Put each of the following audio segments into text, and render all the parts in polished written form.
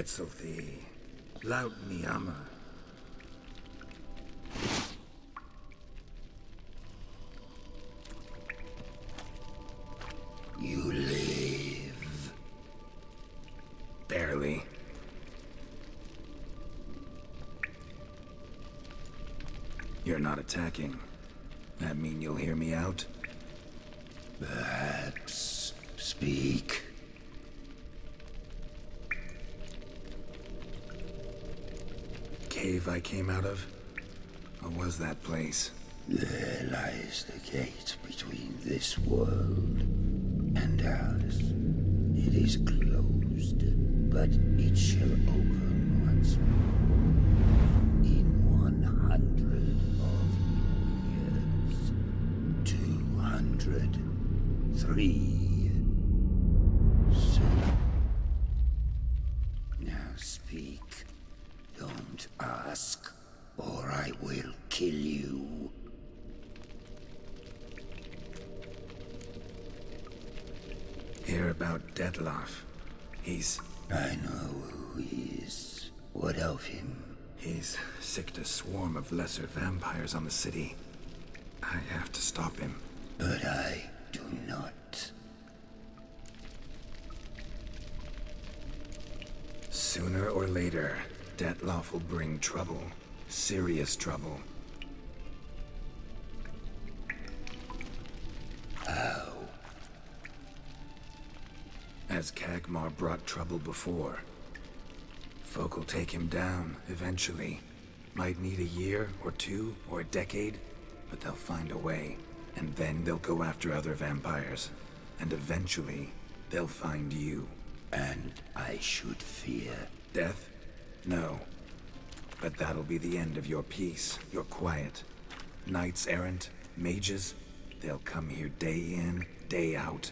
Etzelthi, laut Niyama. You live. Barely. You're not attacking. That mean you'll hear me out? Perhaps. Speak. Cave I came out of? What was that place? There lies the gate between this world and ours. It is closed, but it shall open once more in 100 of years. 200. 3. Soon. Now speak. Don't ask, or I will kill you. Hear about Detloff. He's... I know who he is. What of him? He's sicked a swarm of lesser vampires on the city. I have to stop him. But I do not. Sooner or later, Detloff will bring trouble. Serious trouble. How? As Kagmar brought trouble before. Folk will take him down, eventually. Might need a year, or 2, or a decade, but they'll find a way. And then they'll go after other vampires. And eventually, they'll find you. And I should fear death? No. But that'll be the end of your peace, your quiet. Knights errant, mages, they'll come here day in, day out.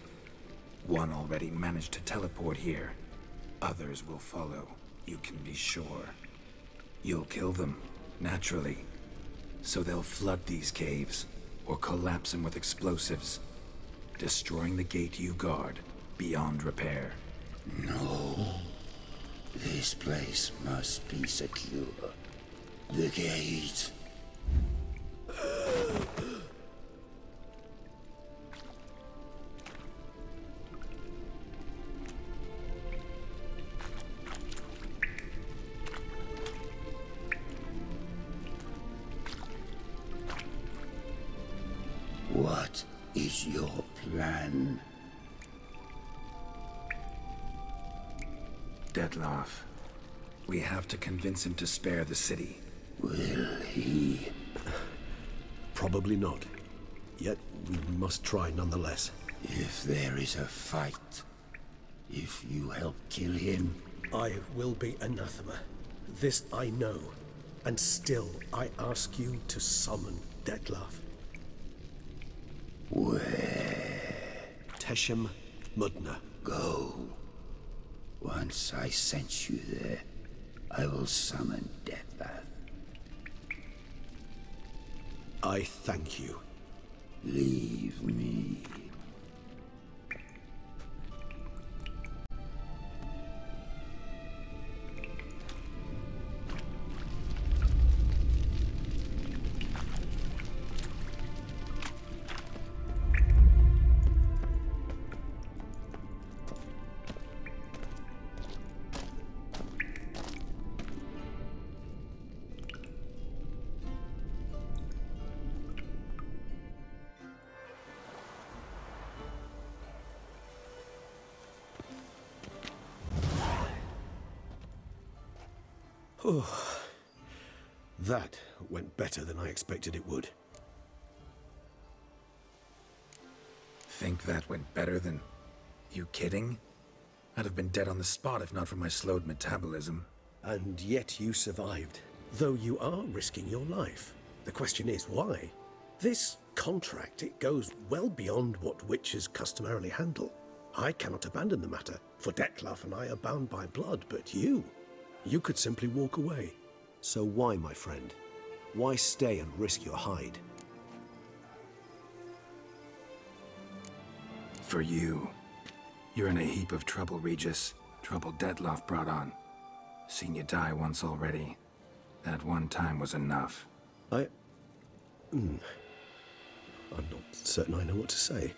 One already managed to teleport here. Others will follow, you can be sure. You'll kill them, naturally. So they'll flood these caves, or collapse them with explosives, destroying the gate you guard beyond repair. No. This place must be secure. The gate. What is your plan? Detloff. We have to convince him to spare the city. Will he? Probably not. Yet we must try nonetheless. If there is a fight, if you help kill him... I will be anathema. This I know. And still I ask you to summon Detloff. Where? Tesham Mutna. Go. Once I sense you there, I will summon Detloff. I thank you. Leave me. That went better than I expected it would. Think that went better than... You kidding? I'd have been dead on the spot if not for my slowed metabolism. And yet you survived, though you are risking your life. The question is, why? This contract, it goes well beyond what witches customarily handle. I cannot abandon the matter, for Detloff and I are bound by blood, but you could simply walk away. So why, my friend? Why stay and risk your hide? For you. You're in a heap of trouble, Regis. Trouble Detloff brought on. Seen you die once already. That one time was enough. I'm not certain I know what to say.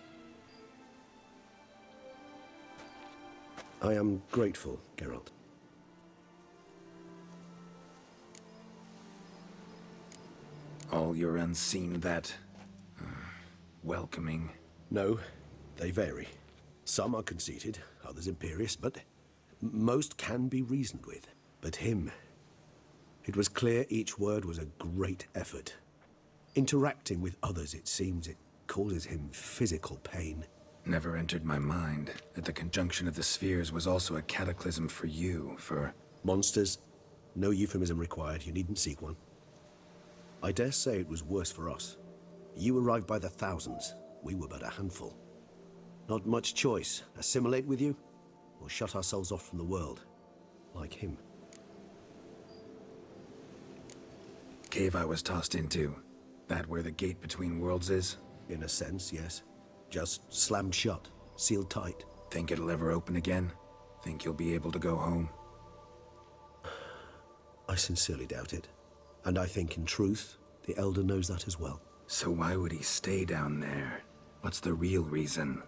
I am grateful, Geralt. All your unseen that... welcoming. No, they vary. Some are conceited, others imperious, but most can be reasoned with. But him... It was clear each word was a great effort. Interacting with others, it seems, it causes him physical pain. Never entered my mind that the conjunction of the spheres was also a cataclysm for you, for... Monsters? No euphemism required, you needn't seek one. I dare say it was worse for us. You arrived by the thousands, we were but a handful. Not much choice, assimilate with you, or shut ourselves off from the world, like him. Cave I was tossed into. That where the gate between worlds is? In a sense, yes. Just slammed shut, sealed tight. Think it'll ever open again? Think you'll be able to go home? I sincerely doubt it. And I think, in truth, the Elder knows that as well. So why would he stay down there? What's the real reason?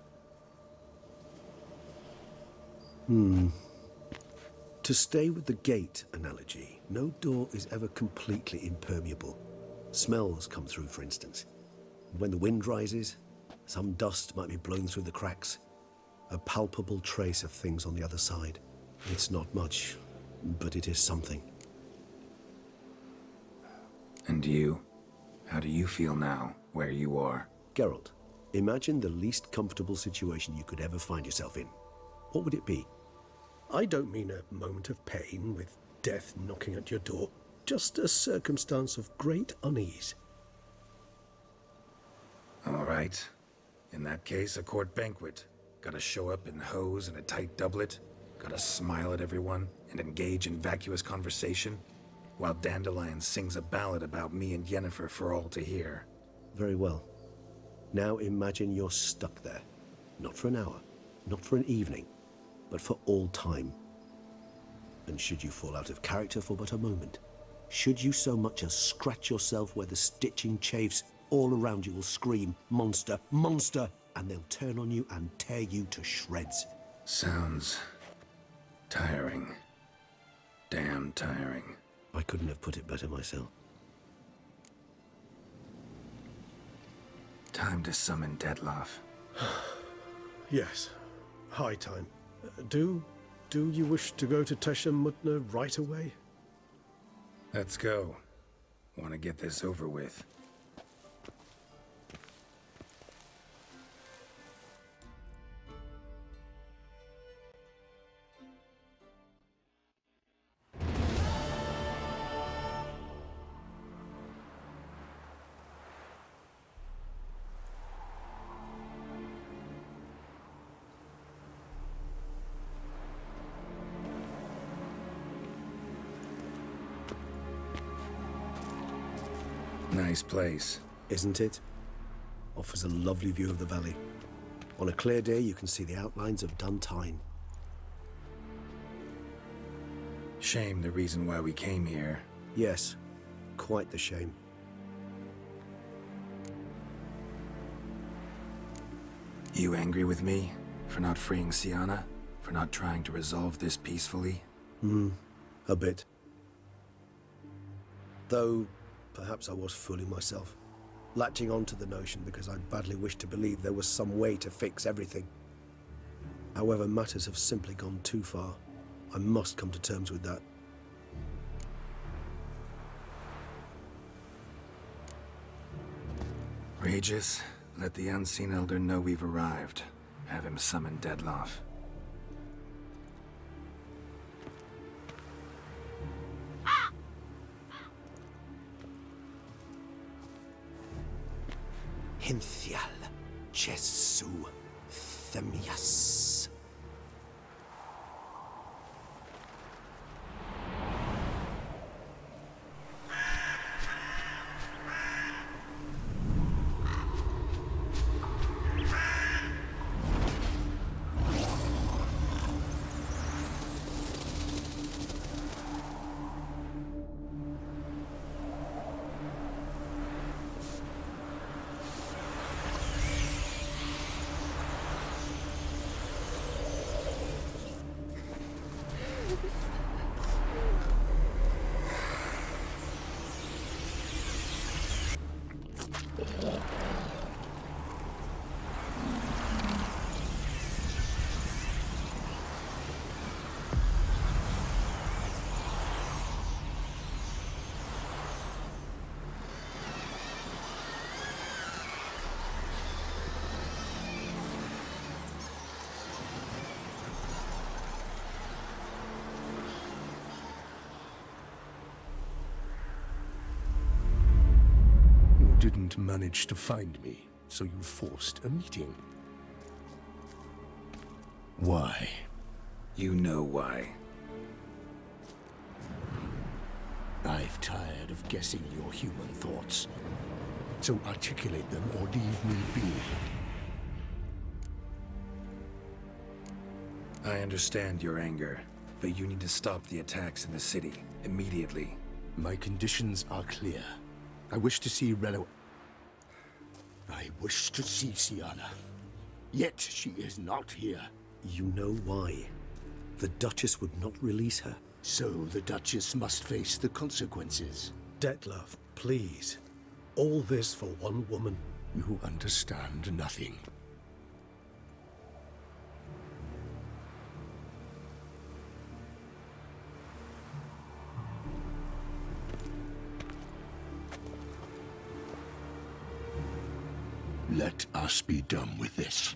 To stay with the gate analogy, no door is ever completely impermeable. Smells come through, for instance. When the wind rises, some dust might be blown through the cracks. A palpable trace of things on the other side. It's not much, but it is something. And you? How do you feel now, where you are? Geralt, imagine the least comfortable situation you could ever find yourself in. What would it be? I don't mean a moment of pain with death knocking at your door. Just a circumstance of great unease. All right. In that case, a court banquet. Gotta show up in hose and a tight doublet. Gotta smile at everyone and engage in vacuous conversation. While Dandelion sings a ballad about me and Yennefer for all to hear. Very well. Now imagine you're stuck there. Not for an hour, not for an evening, but for all time. And should you fall out of character for but a moment, should you so much as scratch yourself where the stitching chafes, all around you will scream, "Monster, monster!" and they'll turn on you and tear you to shreds. Sounds... tiring. Damn tiring. I couldn't have put it better myself. Time to summon Dettlaff. Yes, high time. Do you wish to go to Tesham Mutna right away? Let's go. Want to get this over with. Nice place. Isn't it? Offers a lovely view of the valley. On a clear day, you can see the outlines of Duntine. Shame the reason why we came here. Yes, quite the shame. You angry with me? For not freeing Sienna? For not trying to resolve this peacefully? A bit. Though, perhaps I was fooling myself. Latching on to the notion because I badly wished to believe there was some way to fix everything. However, matters have simply gone too far. I must come to terms with that. Regis, let the Unseen Elder know we've arrived. Have him summon Dettlaff. Hinthial, Jesu, Themias. You didn't manage to find me, so you forced a meeting. Why? You know why. I've tired of guessing your human thoughts. So articulate them or leave me be. I understand your anger, but you need to stop the attacks in the city immediately. My conditions are clear. I wish to see Reno. I wish to see Sienna. Yet she is not here. You know why. The Duchess would not release her. So the Duchess must face the consequences. Detlef, please. All this for one woman. You understand nothing. Let us be done with this.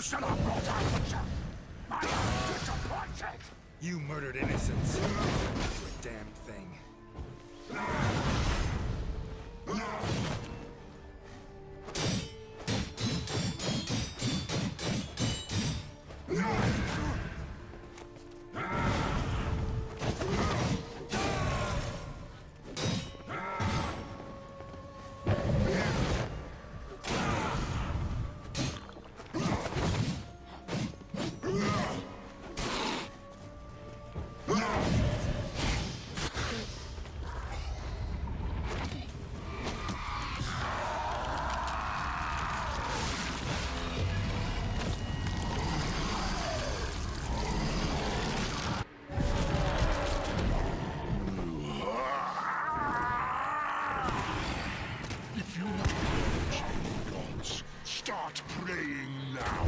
should have brought out the check. I am disappointed. You murdered innocents. You damned thing. Start praying now.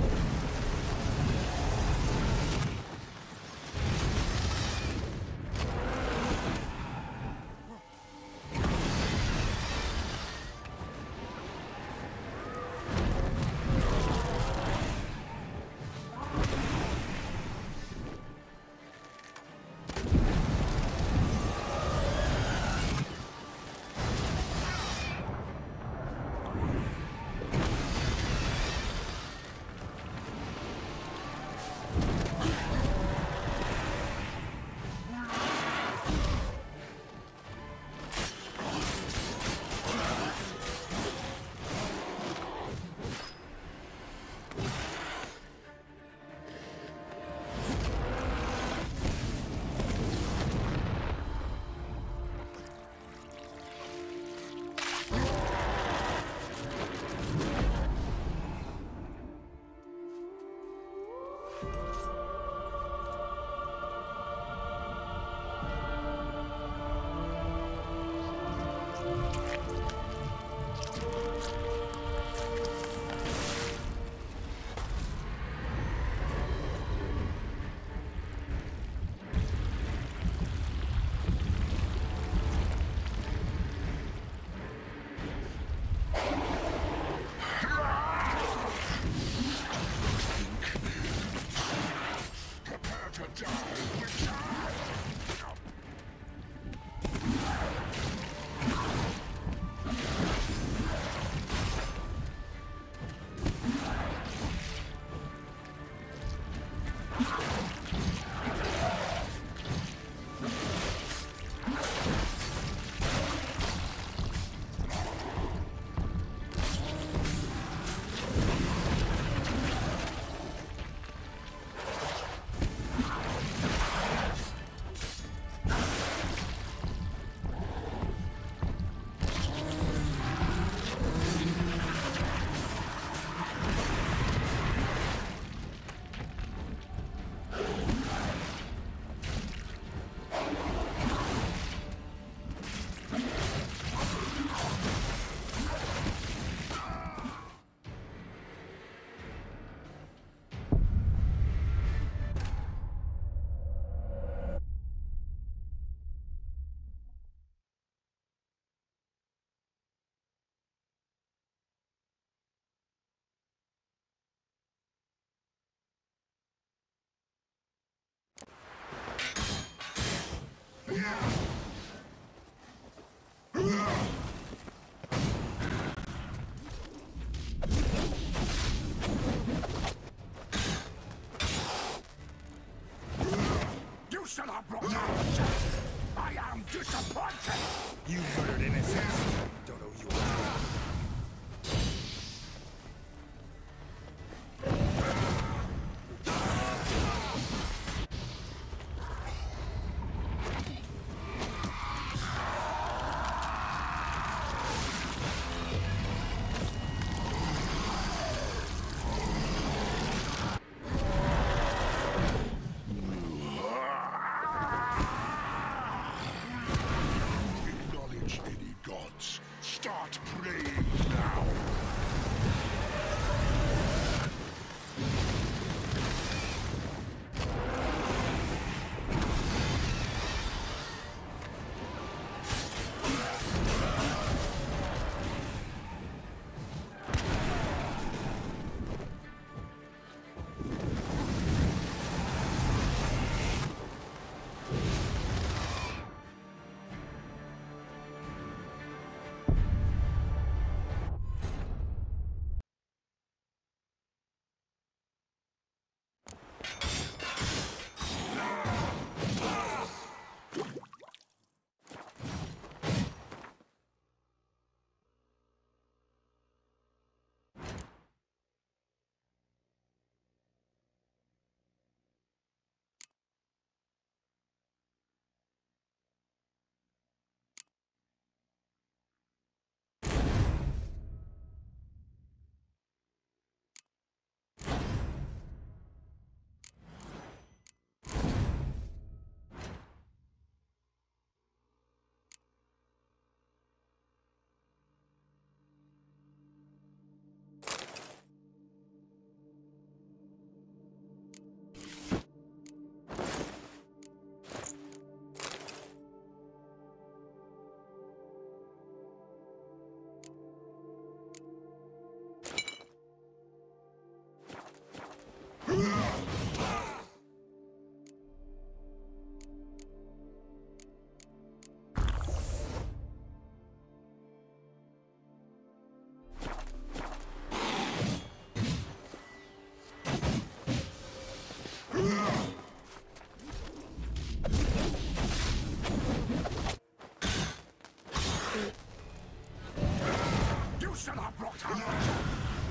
should have brought her out.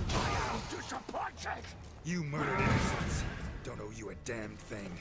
I am disappointed. You murdered innocents. Don't owe you a damn thing.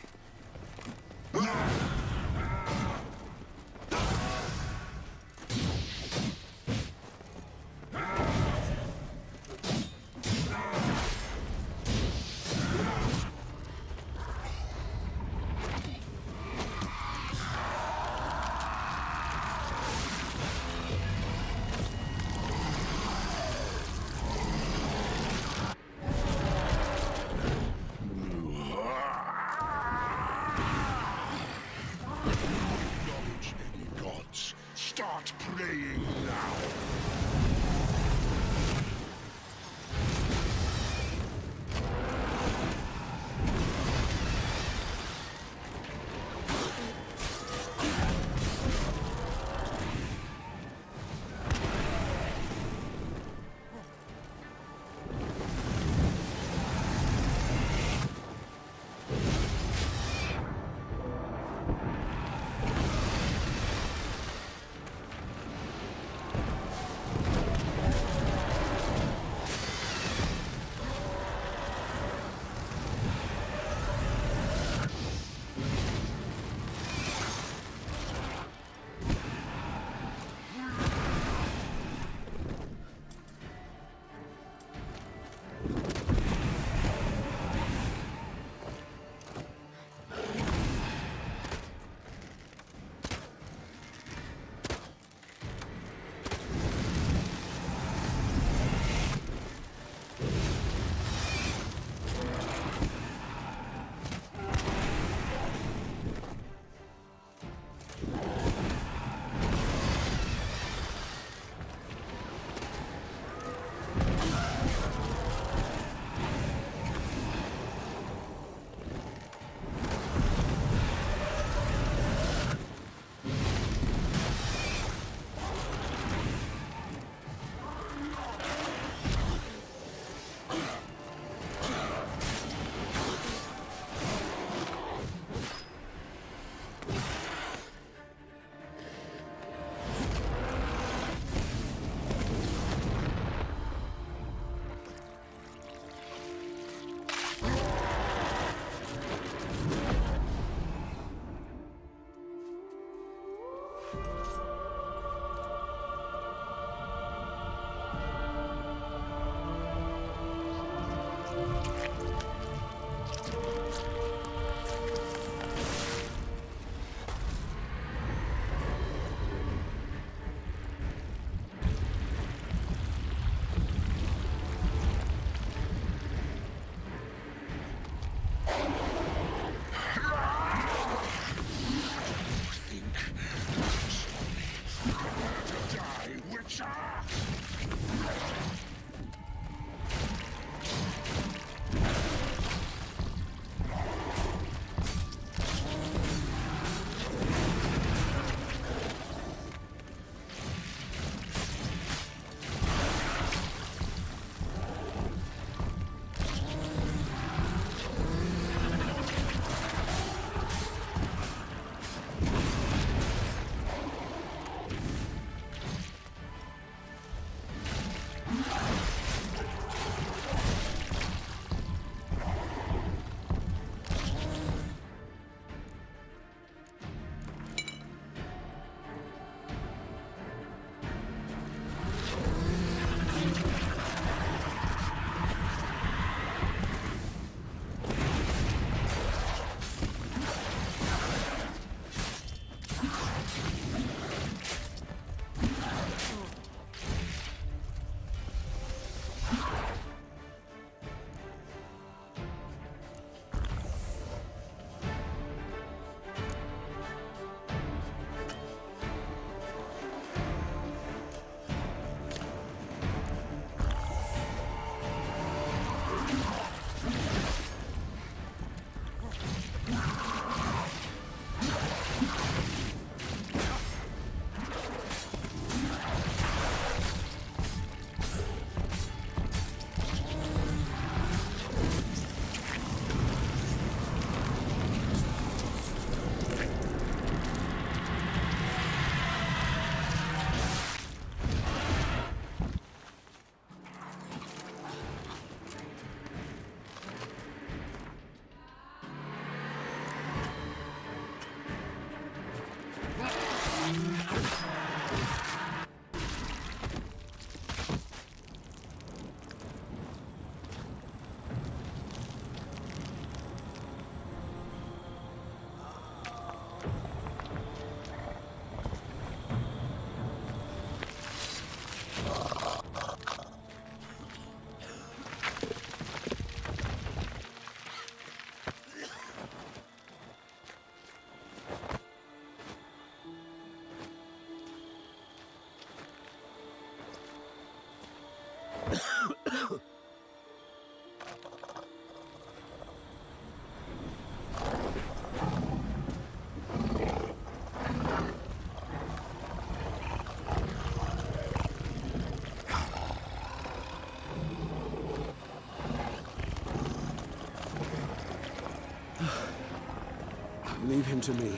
Leave him to me.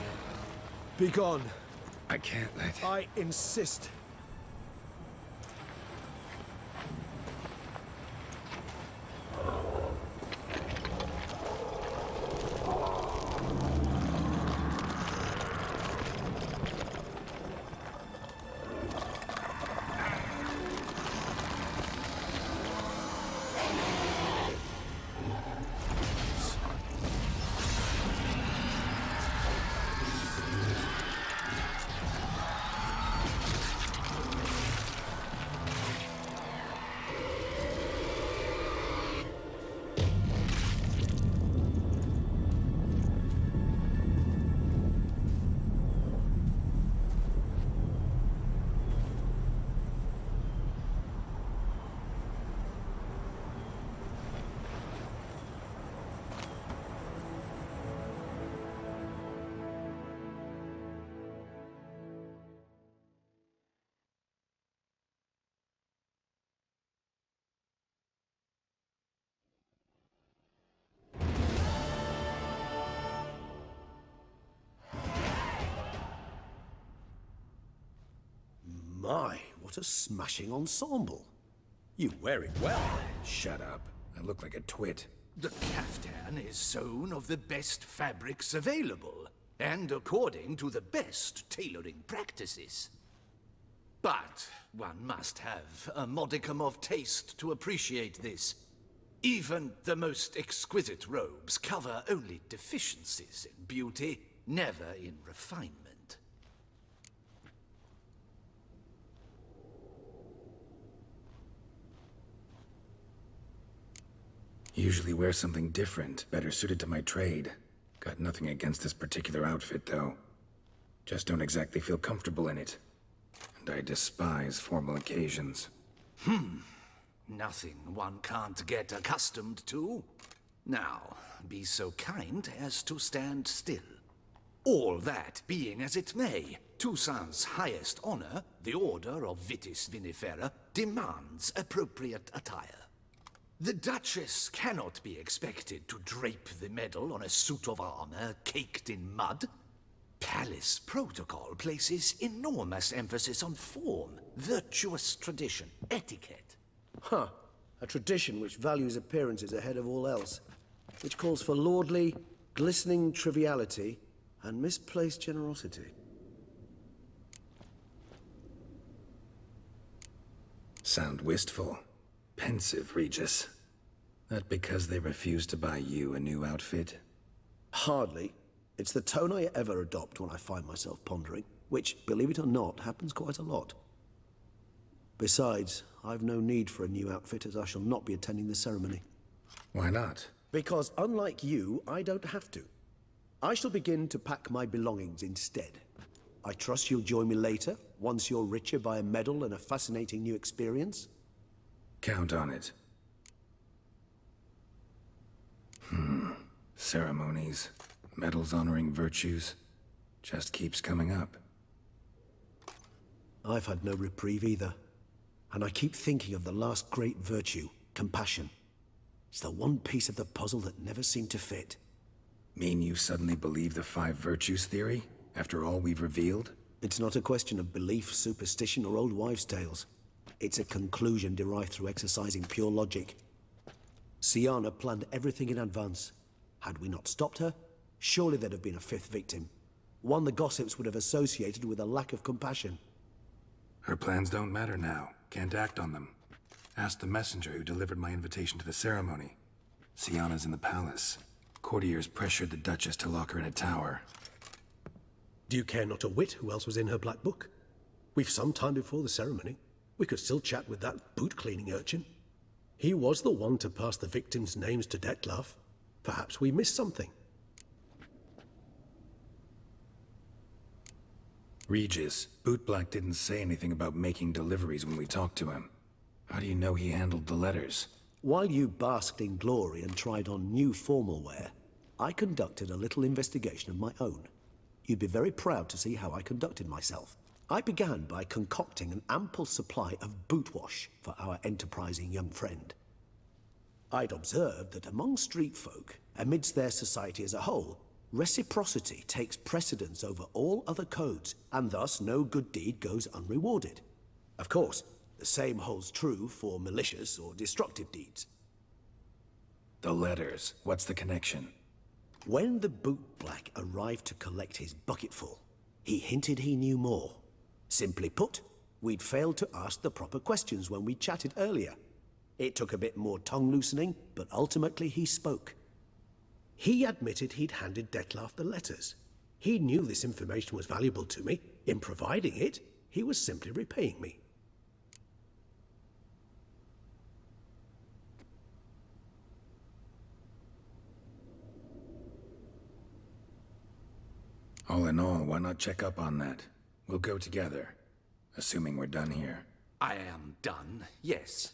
Be gone. I can't let... I insist. My, what a smashing ensemble. You wear it well. Shut up. I look like a twit. The caftan is sewn of the best fabrics available, and according to the best tailoring practices. But one must have a modicum of taste to appreciate this. Even the most exquisite robes cover only deficiencies in beauty, never in refinement. Usually wear something different, better suited to my trade. Got nothing against this particular outfit, though. Just don't exactly feel comfortable in it. And I despise formal occasions. Nothing one can't get accustomed to. Now, be so kind as to stand still. All that being as it may, Toussaint's highest honor, the Order of Vitis Vinifera, demands appropriate attire. The Duchess cannot be expected to drape the medal on a suit of armor caked in mud. Palace protocol places enormous emphasis on form, virtuous tradition, etiquette. Huh. A tradition which values appearances ahead of all else. Which calls for lordly, glistening triviality and misplaced generosity. Sound wistful. Pensive, Regis. That because they refuse to buy you a new outfit? Hardly. It's the tone I ever adopt when I find myself pondering, which, believe it or not, happens quite a lot. Besides, I've no need for a new outfit as I shall not be attending the ceremony. Why not? Because unlike you, I don't have to. I shall begin to pack my belongings instead. I trust you'll join me later, once you're richer by a medal and a fascinating new experience. Count on it. Ceremonies, medals honoring virtues, just keeps coming up. I've had no reprieve either. And I keep thinking of the last great virtue, compassion. It's the one piece of the puzzle that never seemed to fit. Mean you suddenly believe the 5 virtues theory, after all we've revealed? It's not a question of belief, superstition, or old wives' tales. It's a conclusion derived through exercising pure logic. Siana planned everything in advance. Had we not stopped her, surely there'd have been a 5th victim. One the gossips would have associated with a lack of compassion. Her plans don't matter now. Can't act on them. Ask the messenger who delivered my invitation to the ceremony. Siana's in the palace. Courtiers pressured the Duchess to lock her in a tower. Do you care not a whit who else was in her black book? We've some time before the ceremony. We could still chat with that boot-cleaning urchin. He was the one to pass the victims' names to Dettlaff. Perhaps we missed something. Regis, Bootblack didn't say anything about making deliveries when we talked to him. How do you know he handled the letters? While you basked in glory and tried on new formal wear, I conducted a little investigation of my own. You'd be very proud to see how I conducted myself. I began by concocting an ample supply of boot wash for our enterprising young friend. I'd observed that among street folk, amidst their society as a whole, reciprocity takes precedence over all other codes, and thus no good deed goes unrewarded. Of course, the same holds true for malicious or destructive deeds. The letters. What's the connection? When the bootblack arrived to collect his bucketful, he hinted he knew more. Simply put, we'd failed to ask the proper questions when we chatted earlier. It took a bit more tongue-loosening, but ultimately he spoke. He admitted he'd handed Dettlaff the letters. He knew this information was valuable to me. In providing it, he was simply repaying me. All in all, why not check up on that? We'll go together, assuming we're done here. I am done, yes.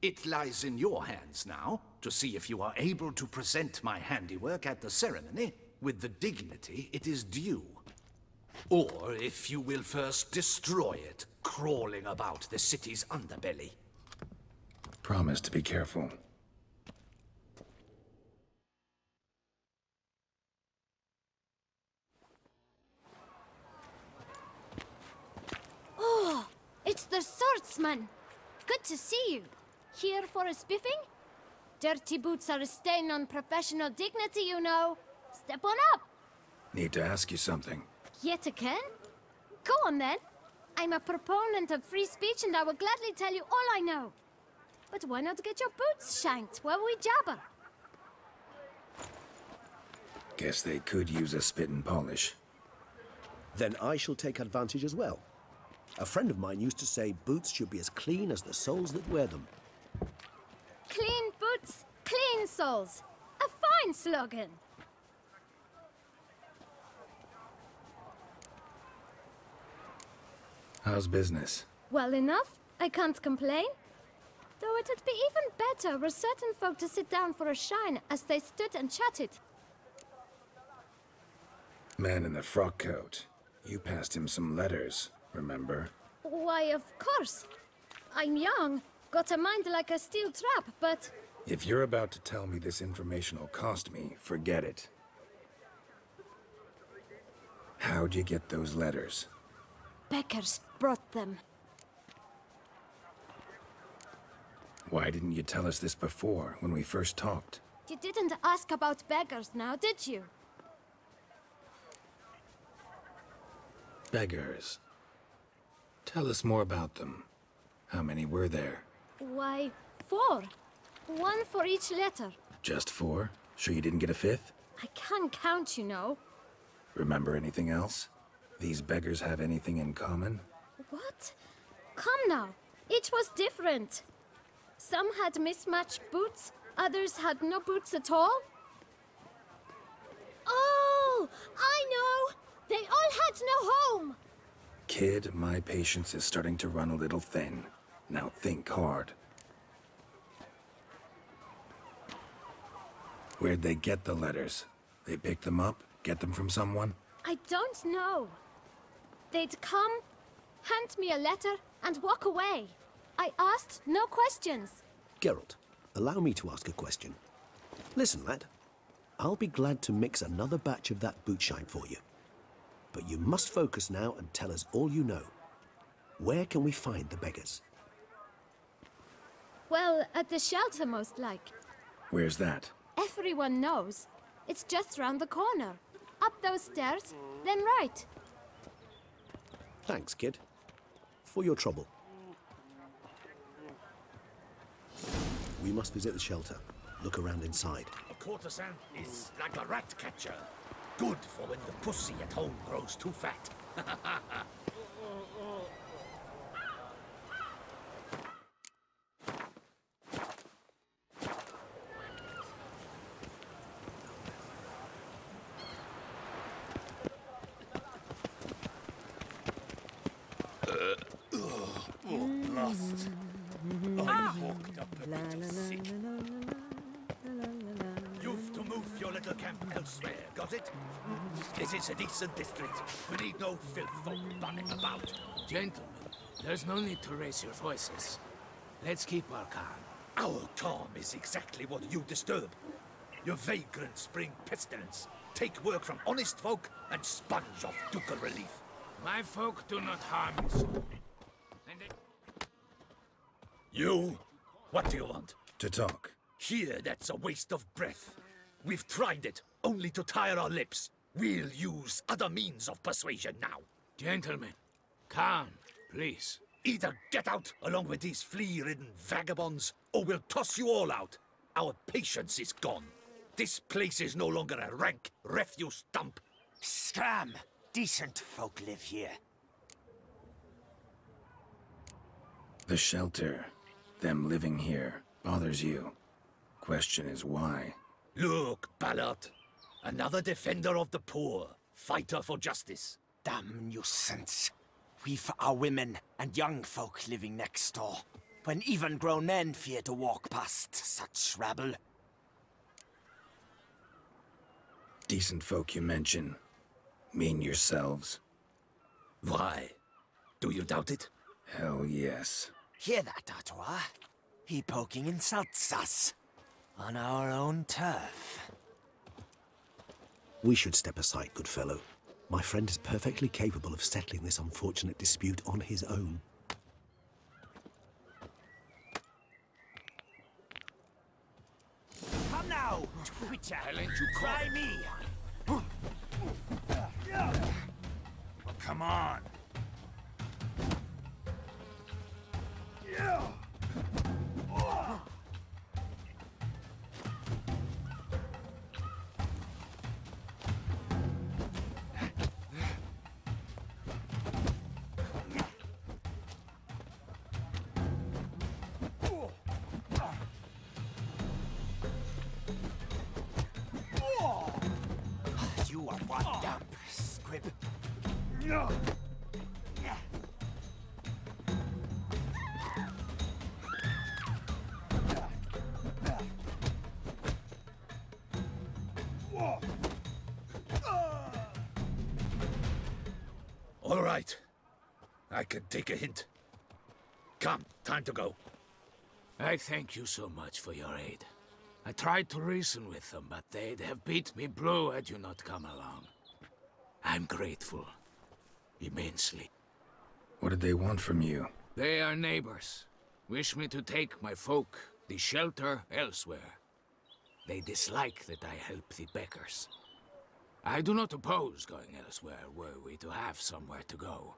It lies in your hands now to see if you are able to present my handiwork at the ceremony with the dignity it is due. Or if you will first destroy it, crawling about the city's underbelly. Promise to be careful. Oh, it's the swordsman. Good to see you. Here for a spiffing? Dirty boots are a stain on professional dignity, you know. Step on up. Need to ask you something. Yet again? Go on then. I'm a proponent of free speech and I will gladly tell you all I know. But why not get your boots shanked while we jabber? Guess they could use a spit and polish. Then I shall take advantage as well. A friend of mine used to say boots should be as clean as the soles that wear them. Clean boots, clean soles. A fine slogan. How's business? Well enough. I can't complain. Though it'd be even better were certain folk to sit down for a shine as they stood and chatted. Man in the frock coat. You passed him some letters, remember? Why, of course. I'm young, got a mind like a steel trap, but... If you're about to tell me this information will cost me, forget it. How'd you get those letters? Beggars brought them. Why didn't you tell us this before, when we first talked? You didn't ask about beggars now, did you? Beggars. Tell us more about them. How many were there? Why, 4. 1 for each letter. Just 4? Sure you didn't get a 5th? I can't count, you know. Remember anything else? These beggars have anything in common? What? Come now. Each was different. Some had mismatched boots, others had no boots at all. Oh, I know! They all had no home! Kid, my patience is starting to run a little thin. Now think hard. Where'd they get the letters? They pick them up? Get them from someone? I don't know. They'd come, hand me a letter, and walk away. I asked no questions. Geralt, allow me to ask a question. Listen, lad. I'll be glad to mix another batch of that boot shine for you. But you must focus now and tell us all you know. Where can we find the beggars? Well, at the shelter, most like. Where's that? Everyone knows. It's just round the corner. Up those stairs, then right. Thanks, kid. For your trouble. We must visit the shelter. Look around inside. A courtesan is like a rat catcher. Good for when the pussy at home grows too fat. Lost. little camp elsewhere, got it? This is a decent district. We need no filth folk bunning about. Gentlemen, there's no need to raise your voices. Let's keep our calm. Our calm is exactly what you disturb. Your vagrants bring pestilence, take work from honest folk, and sponge off ducal relief. My folk do not harm us. And they... You? What do you want? To talk. Here, that's a waste of breath. We've tried it, only to tire our lips. We'll use other means of persuasion now. Gentlemen, calm, please. Either get out along with these flea-ridden vagabonds, or we'll toss you all out. Our patience is gone. This place is no longer a rank refuse dump. Scram! Decent folk live here. The shelter, them living here, bothers you. Question is why. Look, Ballard. Another defender of the poor. Fighter for justice. Damn nuisance. We've our women and young folk living next door, when even grown men fear to walk past such rabble. Decent folk you mention. Mean yourselves? Why? Do you doubt it? Hell yes. Hear that, Artois? He poking insults us. On our own turf. We should step aside, good fellow. My friend is perfectly capable of settling this unfortunate dispute on his own. Come now, Twitcher! Try me! Come on! You are one damp squib. All right. I can take a hint. Come, time to go. I thank you so much for your aid. I tried to reason with them, but they'd have beat me blue had you not come along. I'm grateful. Immensely. What did they want from you? They are neighbors. Wish me to take my folk, the shelter, elsewhere. They dislike that I help the beggars. I do not oppose going elsewhere, were we to have somewhere to go.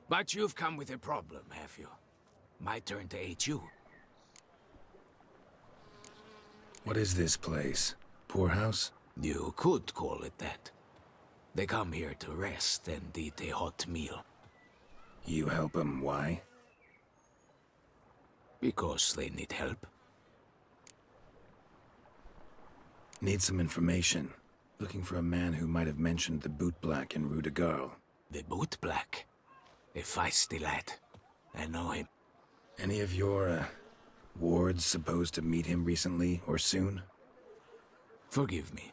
But you've come with a problem, have you? My turn to aid you. What is this place? Poorhouse? You could call it that. They come here to rest and eat a hot meal. You help them, why? Because they need help. Need some information. Looking for a man who might have mentioned the boot black in Rue de Garl. The boot black? A feisty lad. I know him. Any of your, wards supposed to meet him recently or soon? Forgive me.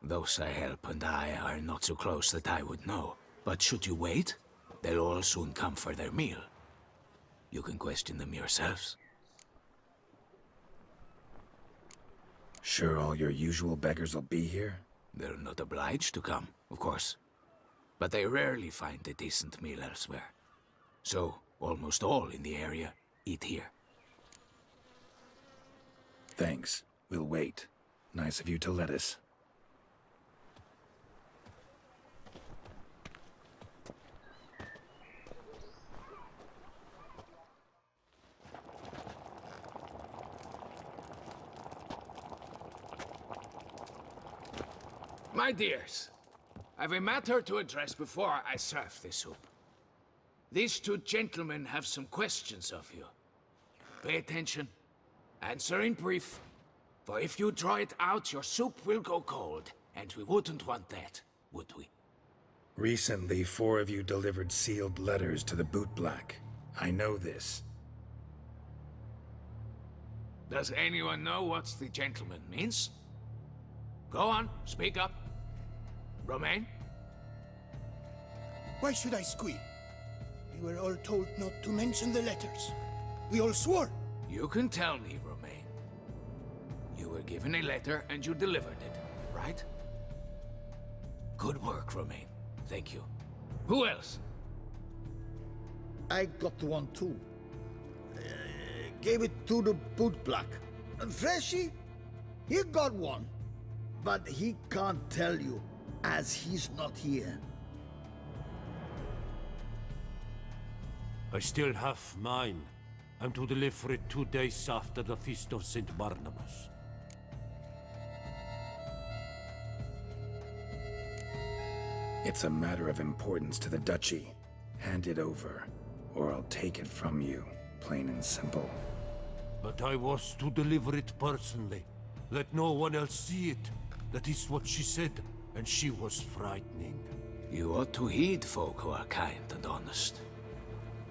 Those I help and I are not so close that I would know. But should you wait, they'll all soon come for their meal. You can question them yourselves. Sure all your usual beggars will be here? They're not obliged to come, of course. But they rarely find a decent meal elsewhere. So, almost all in the area eat here. Thanks. We'll wait. Nice of you to let us. My dears, I've a matter to address before I serve the soup. These two gentlemen have some questions of you. Pay attention. Answer in brief. For if you draw it out, your soup will go cold. And we wouldn't want that, would we? Recently, 4 of you delivered sealed letters to the boot black. I know this. Does anyone know what the gentleman means? Go on, speak up. Romain? Why should I squeal? We were all told not to mention the letters. We all swore. You can tell me, Romain. You were given a letter and you delivered it, right? Good work, Romain. Thank you. Who else? I got one too. Gave it to the bootblack. And Freshy, he got one. But he can't tell you, as he's not here. I still have mine. I'm to deliver it 2 days after the Feast of St. Barnabas. It's a matter of importance to the Duchy. Hand it over, or I'll take it from you, plain and simple. But I was to deliver it personally. Let no one else see it. That is what she said, and she was frightening. You ought to heed folk who are kind and honest.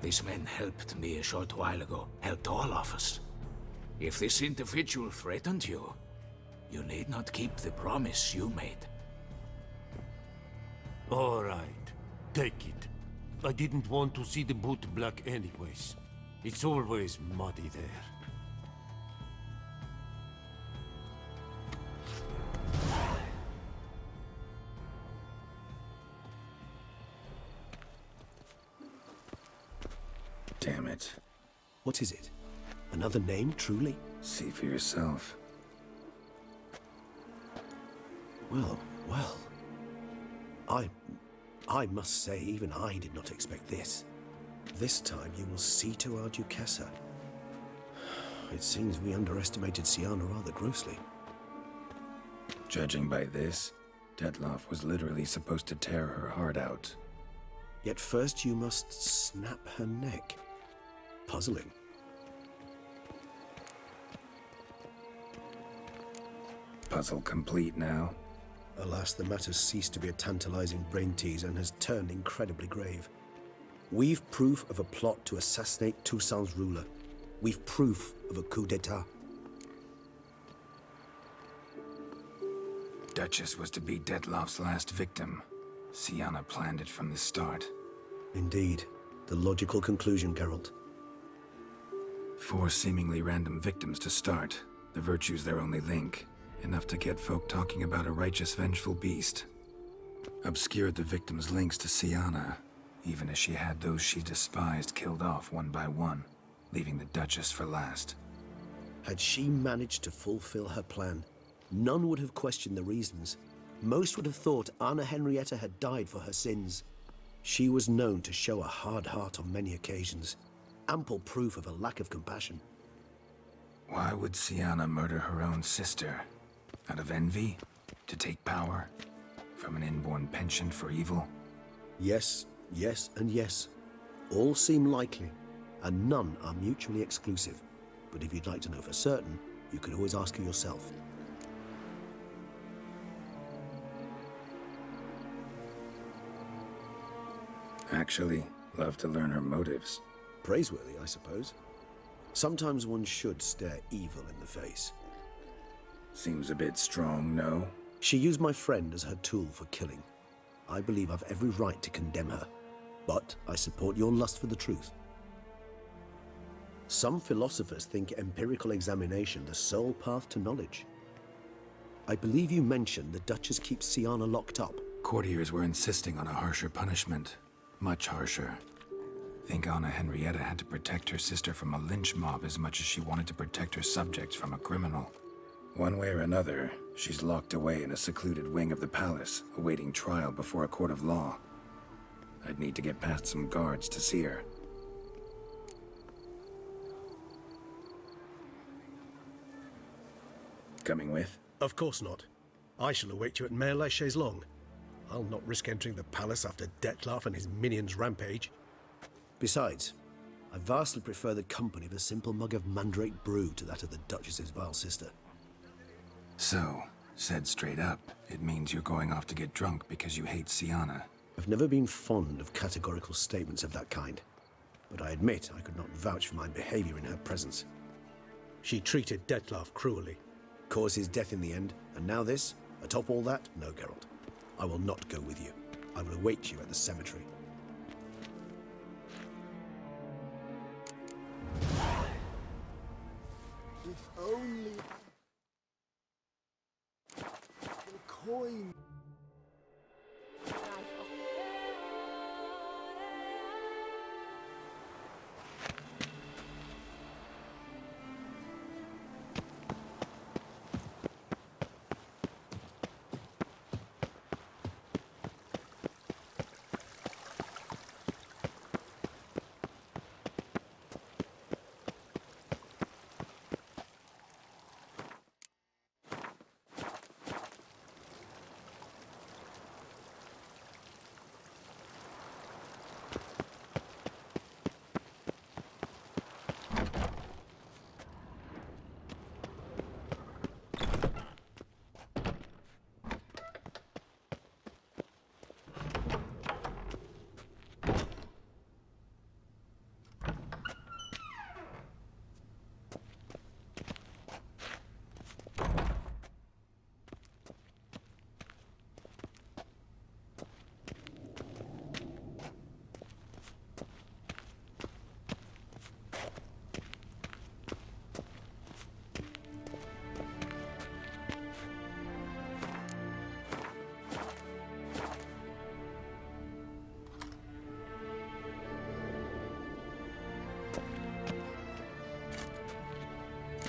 These men helped me a short while ago, helped all of us. If this individual threatened you, you need not keep the promise you made. All right, take it. I didn't want to see the bootblack anyways. It's always muddy there. Damn it. What is it? Another name, truly? See for yourself. Well, well. I must say, even I did not expect this. This time you will see to our Duchessa. It seems we underestimated Siana rather grossly. Judging by this, Detloff was literally supposed to tear her heart out. Yet first you must snap her neck. Puzzling. Puzzle complete now? Alas, the matter's ceased to be a tantalizing brain tease and has turned incredibly grave. We've proof of a plot to assassinate Toussaint's ruler. We've proof of a coup d'etat. Duchess was to be Detloff's last victim. Siana planned it from the start. Indeed. The logical conclusion, Geralt. 4 seemingly random victims to start. The virtue's their only link. Enough to get folk talking about a righteous, vengeful beast. Obscured the victims' links to Siana, even as she had those she despised killed off one by one, leaving the Duchess for last. Had she managed to fulfill her plan, none would have questioned the reasons. Most would have thought Anna Henrietta had died for her sins. She was known to show a hard heart on many occasions, ample proof of a lack of compassion. Why would Siana murder her own sister? Out of envy? To take power? From an inborn penchant for evil? Yes, yes, and yes. All seem likely, and none are mutually exclusive. But if you'd like to know for certain, you could always ask her yourself. Actually, love to learn her motives. Praiseworthy, I suppose. Sometimes one should stare evil in the face. Seems a bit strong, no? She used my friend as her tool for killing. I believe I've every right to condemn her, but I support your lust for the truth. Some philosophers think empirical examination the sole path to knowledge. I believe you mentioned the Duchess keeps Siana locked up. Courtiers were insisting on a harsher punishment. Much harsher. Think Anna Henrietta had to protect her sister from a lynch mob as much as she wanted to protect her subjects from a criminal. One way or another, she's locked away in a secluded wing of the palace, awaiting trial before a court of law. I'd need to get past some guards to see her. Coming with? Of course not. I shall await you at Mare la Chaise-Longue. I'll not risk entering the palace after Detloff and his minions rampage. Besides, I vastly prefer the company of a simple mug of mandrake brew to that of the Duchess's vile sister. So, said straight up, it means you're going off to get drunk because you hate Siana. I've never been fond of categorical statements of that kind, but I admit I could not vouch for my behavior in her presence. She treated Detloff cruelly, caused his death in the end, and now this? Atop all that, no, Geralt. I will not go with you. I will await you at the cemetery. If only the coin.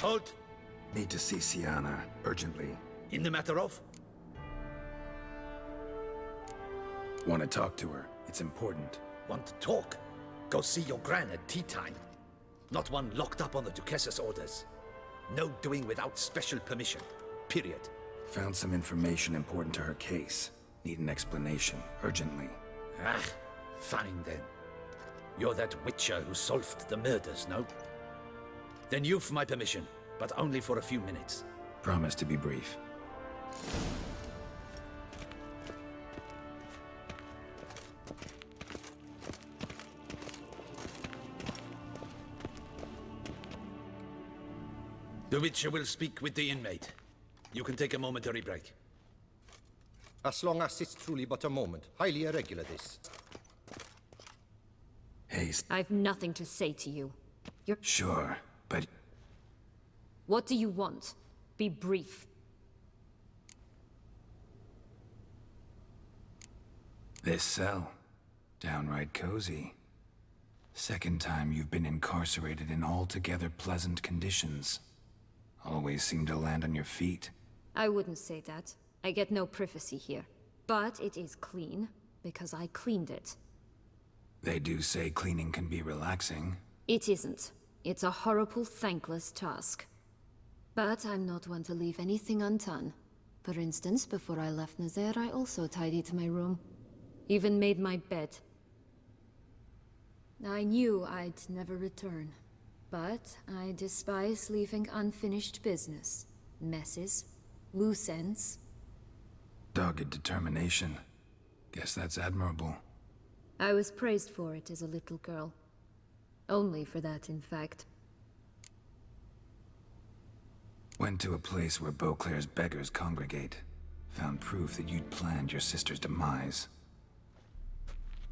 Halt! Need to see Siana, urgently. In the matter of? Want to talk to her. It's important. Want to talk? Go see your gran at tea time. Not one locked up on the Duchess's orders. No doing without special permission. Period. Found some information important to her case. Need an explanation, urgently. Ah, fine then. You're that witcher who solved the murders, no? Then you've my permission, but only for a few minutes. Promise to be brief. The Witcher will speak with the inmate. You can take a momentary break. As long as it's truly but a moment. Highly irregular, this. Haste. I've nothing to say to you. You're... Sure, but... What do you want? Be brief. This cell. Downright cozy. Second time you've been incarcerated in altogether pleasant conditions. Always seem to land on your feet. I wouldn't say that. I get no privacy here. But it is clean, because I cleaned it. They do say cleaning can be relaxing. It isn't. It's a horrible, thankless task. But I'm not one to leave anything undone. For instance, before I left Nazaire, I also tidied my room. Even made my bed. I knew I'd never return. But I despise leaving unfinished business. Messes. Loose ends. Dogged determination. Guess that's admirable. I was praised for it as a little girl. Only for that, in fact. Went to a place where Beauclair's beggars congregate. Found proof that you'd planned your sister's demise.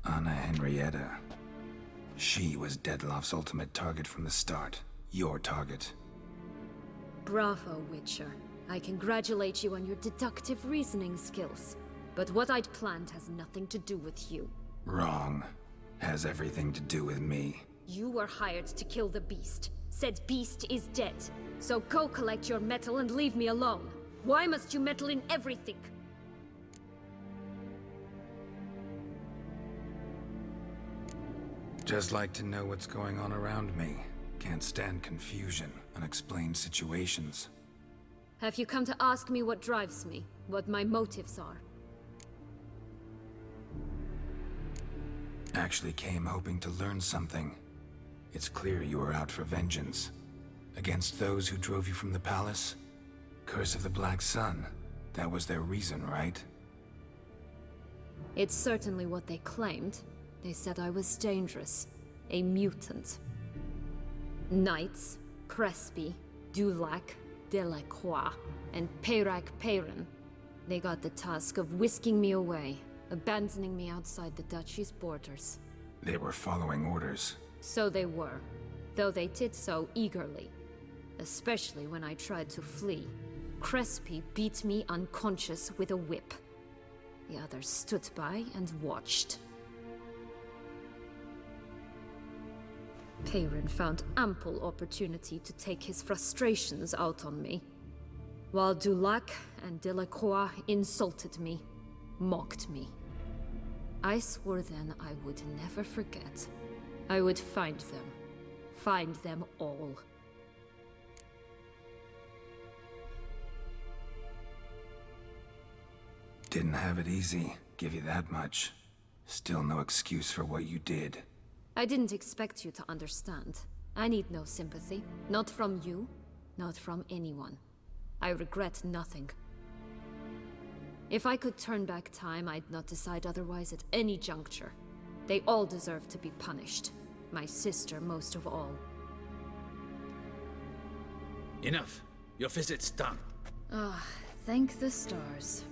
Anna Henrietta. She was Dettlaff's ultimate target from the start. Your target. Bravo, Witcher. I congratulate you on your deductive reasoning skills. But what I'd planned has nothing to do with you. Wrong. Has everything to do with me. You were hired to kill the beast. Said beast is dead. So go collect your metal and leave me alone. Why must you meddle in everything? Just like to know what's going on around me. Can't stand confusion, unexplained situations. Have you come to ask me what drives me? What my motives are? Actually came hoping to learn something. It's clear you were out for vengeance. Against those who drove you from the palace? Curse of the Black Sun. That was their reason, right? It's certainly what they claimed. They said I was dangerous. A mutant. Knights, Crespi, Dulac, Delacroix, and Peyrac Peyran. They got the task of whisking me away, abandoning me outside the duchy's borders. They were following orders. So they were, though they did so eagerly. Especially when I tried to flee. Crespi beat me unconscious with a whip. The others stood by and watched. Perrin found ample opportunity to take his frustrations out on me, while Dulac and Delacroix insulted me, mocked me. I swore then I would never forget. I would find them all. Didn't have it easy, give you that much. Still no excuse for what you did. I didn't expect you to understand. I need no sympathy. Not from you, not from anyone. I regret nothing. If I could turn back time, I'd not decide otherwise at any juncture. They all deserve to be punished. My sister most of all. Enough. Your visit's done. Ah, thank the stars.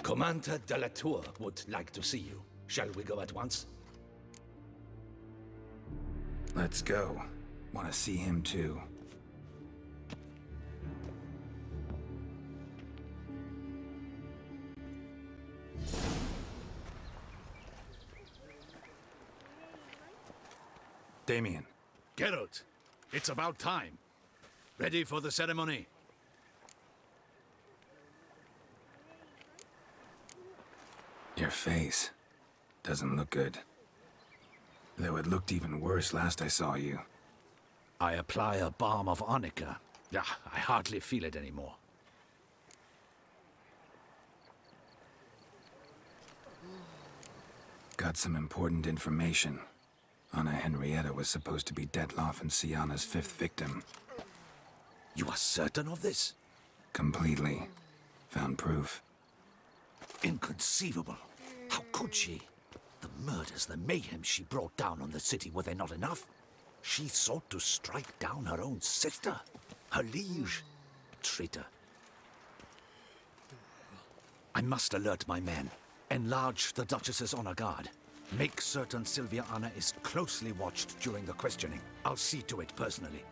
Commander de la Tour would like to see you. Shall we go at once? Let's go. Want to see him too. Damien. Geralt, it's about time. Ready for the ceremony? Your face doesn't look good. Though it looked even worse last I saw you. I apply a balm of arnica. Yeah, I hardly feel it anymore. Got some important information. Anna Henrietta was supposed to be Detloff and Sienna's 5th victim. You are certain of this? Completely. Found proof. Inconceivable. How could she? The murders, the mayhem she brought down on the city, were they not enough? She sought to strike down her own sister, her liege. Traitor. I must alert my men. Enlarge the Duchess's honor guard. Make certain Sylvia Anna is closely watched during the questioning. I'll see to it personally.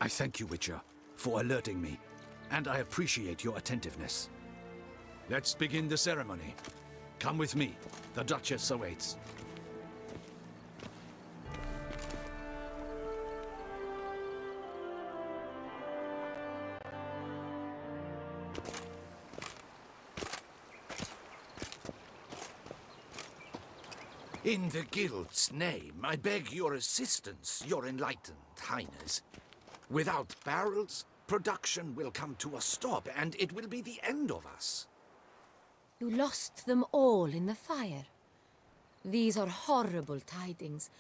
I thank you, Witcher, for alerting me, and I appreciate your attentiveness. Let's begin the ceremony. Come with me. The Duchess awaits. In the Guild's name, I beg your assistance, your enlightened highness. Without barrels, production will come to a stop, and it will be the end of us. You lost them all in the fire. These are horrible tidings.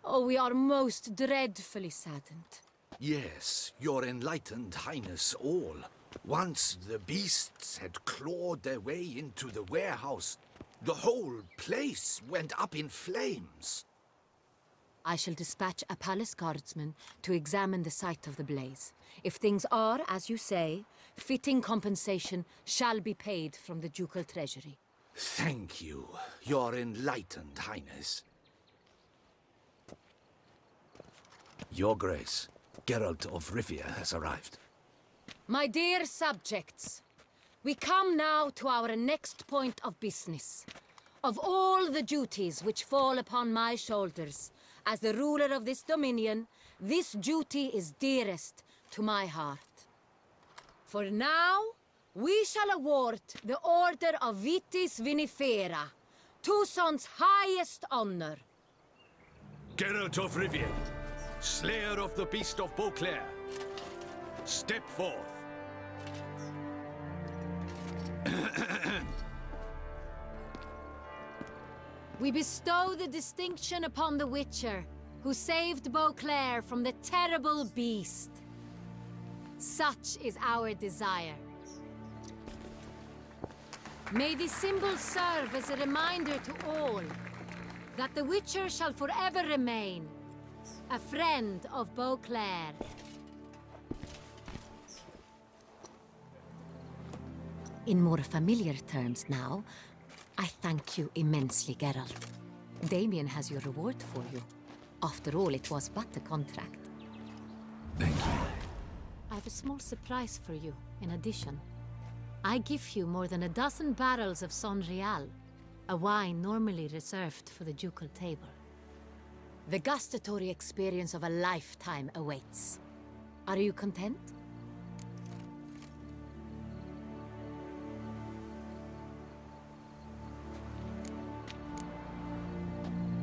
Oh, we are most dreadfully saddened. Yes, your enlightened highness all. Once the beasts had clawed their way into the warehouse, the whole place went up in flames. I shall dispatch a palace guardsman to examine the site of the blaze. If things are, as you say, fitting compensation shall be paid from the ducal treasury. Thank you, your enlightened highness. Your Grace, Geralt of Rivia has arrived. My dear subjects, we come now to our next point of business. Of all the duties which fall upon my shoulders, as the ruler of this dominion, this duty is dearest to my heart. For now, we shall award the Order of Vitis Vinifera, Toussaint's highest honor. Geralt of Rivia, slayer of the beast of Beauclair, step forth. We bestow the distinction upon the Witcher, who saved Beauclair from the terrible beast. Such is our desire. May the symbol serve as a reminder to all that the Witcher shall forever remain a friend of Beauclair. In more familiar terms now, I thank you immensely, Geralt. Damien has your reward for you. After all, it was but a contract. Thank you. I have a small surprise for you, in addition. I give you more than a dozen barrels of Son Real, a wine normally reserved for the ducal table. The gustatory experience of a lifetime awaits. Are you content?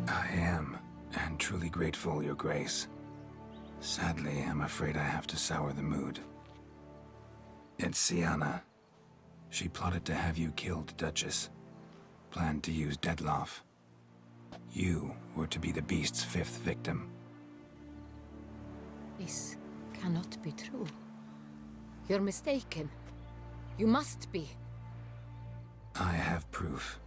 I am, and truly grateful, Your Grace. Sadly, I'm afraid I have to sour the mood. It's Sienna. She plotted to have you killed, Duchess. Planned to use Dettlaff. You were to be the beast's 5th victim. This cannot be true. You're mistaken. You must be. I have proof.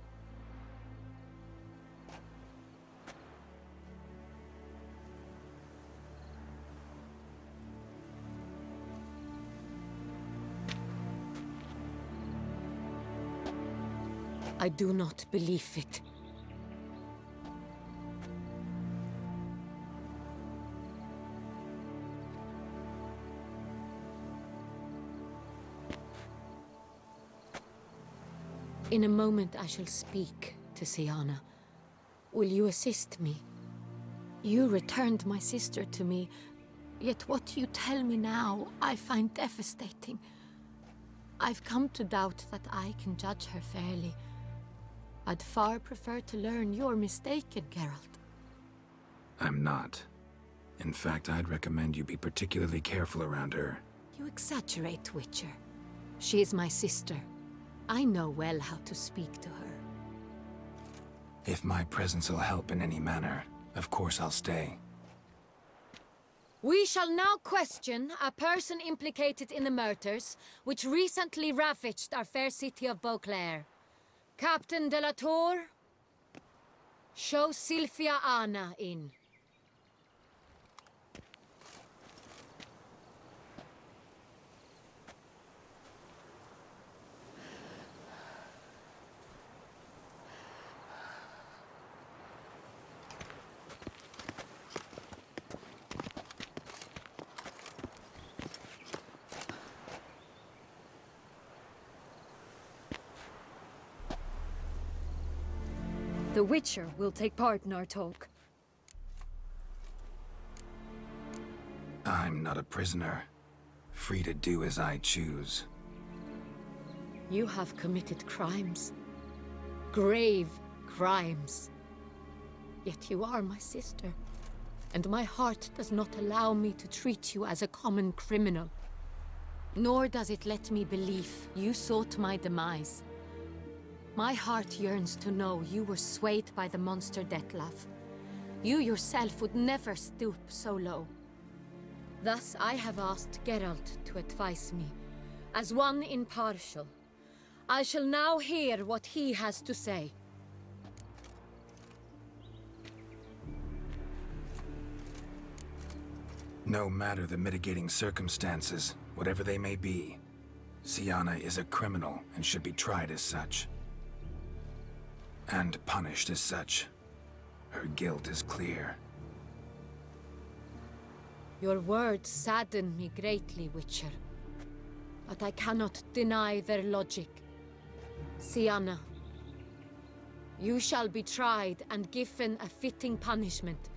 I do not believe it. In a moment I shall speak to Sienna. Will you assist me? You returned my sister to me, yet what you tell me now I find devastating. I've come to doubt that I can judge her fairly. I'd far prefer to learn you're mistaken, Geralt. I'm not. In fact, I'd recommend you be particularly careful around her. You exaggerate, Witcher. She is my sister. I know well how to speak to her. If my presence will help in any manner, of course I'll stay. We shall now question a person implicated in the murders which recently ravaged our fair city of Beauclair. Captain de la Tour, show Sylvia Anna in. The Witcher will take part in our talk. I'm not a prisoner. Free to do as I choose. You have committed crimes. Grave crimes. Yet you are my sister. And my heart does not allow me to treat you as a common criminal. Nor does it let me believe you sought my demise. My heart yearns to know you were swayed by the monster Dettlaff. You yourself would never stoop so low. Thus I have asked Geralt to advise me, as one impartial. I shall now hear what he has to say. No matter the mitigating circumstances, whatever they may be, Sienna is a criminal and should be tried as such. And punished as such. Her guilt is clear. Your words sadden me greatly, Witcher. But I cannot deny their logic. Sienna, you shall be tried and given a fitting punishment.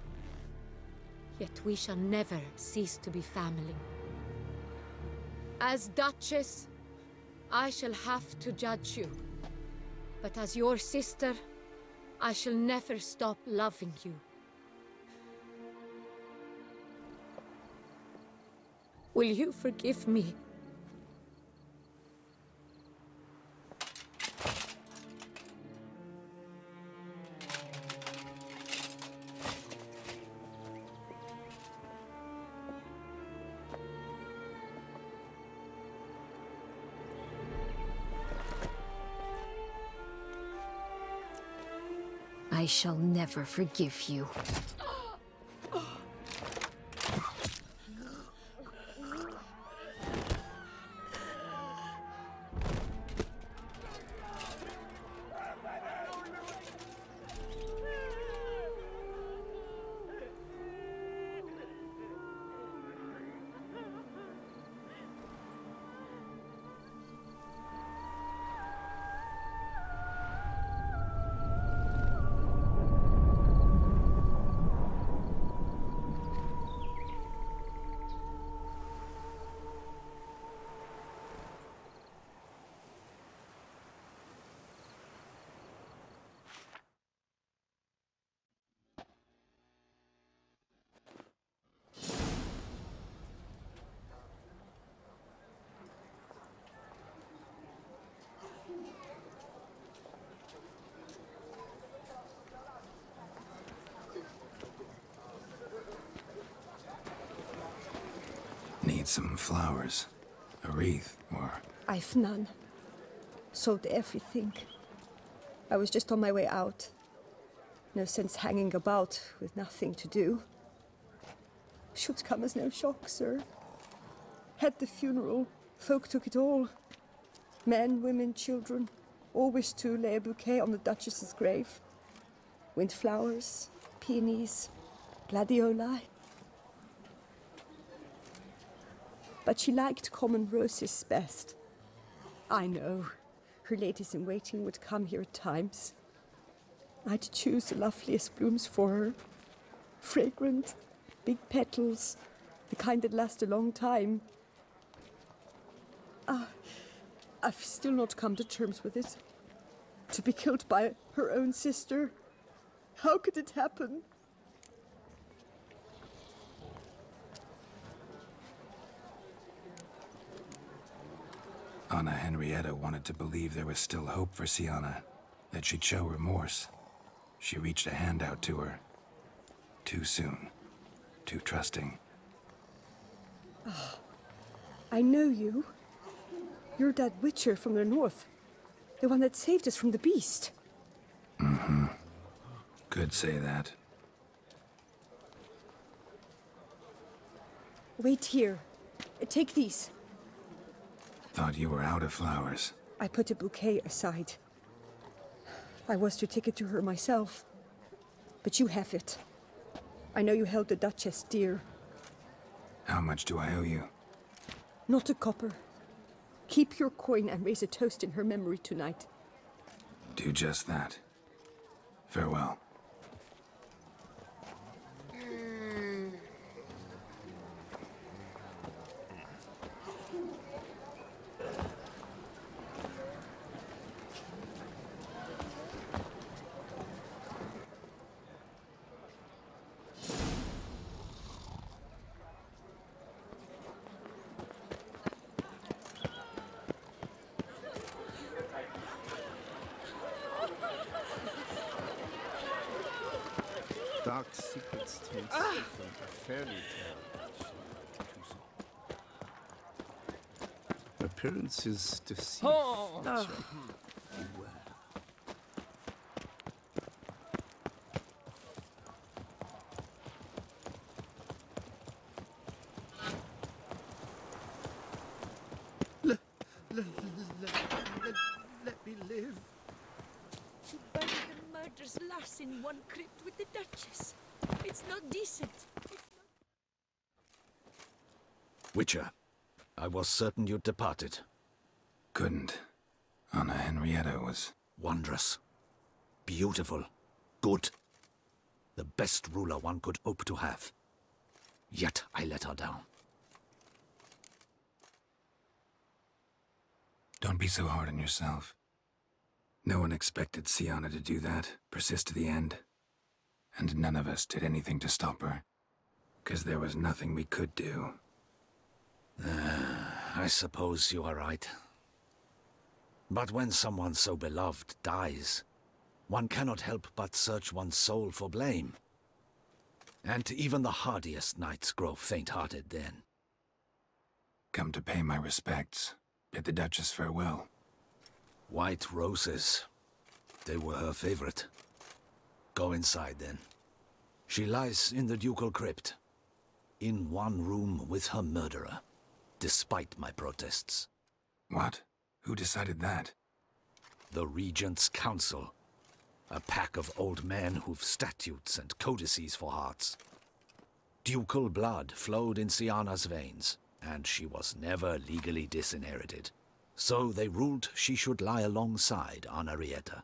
Yet we shall never cease to be family. As Duchess, I shall have to judge you. But as your sister, I shall never stop loving you. Will you forgive me? I shall never forgive you. Need some flowers, a wreath, or... I've none. Sold everything. I was just on my way out. No sense hanging about with nothing to do. Should come as no shock, sir. Had the funeral. Folk took it all. Men, women, children. All wished to lay a bouquet on the Duchess's grave. Windflowers, peonies, gladioli. But she liked common roses best. I know. Her ladies-in-waiting would come here at times. I'd choose the loveliest blooms for her. Fragrant, big petals, the kind that last a long time. I've still not come to terms with it. To be killed by her own sister. How could it happen? Anna Henrietta wanted to believe there was still hope for Sienna, that she'd show remorse. She reached a hand out to her. Too soon. Too trusting. Oh, I know you. You're that witcher from the north. The one that saved us from the beast. Mm-hmm. Could say that. Wait here. Take these. Thought you were out of flowers. I put a bouquet aside. I was to take it to her myself. But you have it. I know you held the Duchess dear. How much do I owe you? Not a copper. Keep your coin and raise a toast in her memory tonight. Do just that. Farewell. Dark secrets taste different a fairy tale. Appearances deceive. Oh. Beware. Let me live. To bury the murderous lass in one crypt with the Duchess. It's not decent. Witcher, I was certain you'd departed. Couldn't. Anna Henrietta was... wondrous. Beautiful. Good. The best ruler one could hope to have. Yet I let her down. Don't be so hard on yourself. No one expected Sienna to do that, persist to the end. And none of us did anything to stop her. 'Cause there was nothing we could do. I suppose you are right. But when someone so beloved dies, one cannot help but search one's soul for blame. And even the hardiest knights grow faint-hearted then. Come to pay my respects. Bid the Duchess farewell. White roses. They were her favorite. Go inside, then. She lies in the ducal crypt, in one room with her murderer, despite my protests. What? Who decided that? The Regent's Council. A pack of old men who've statutes and codices for hearts. Ducal blood flowed in Siana's veins, and she was never legally disinherited. So they ruled she should lie alongside Anarietta.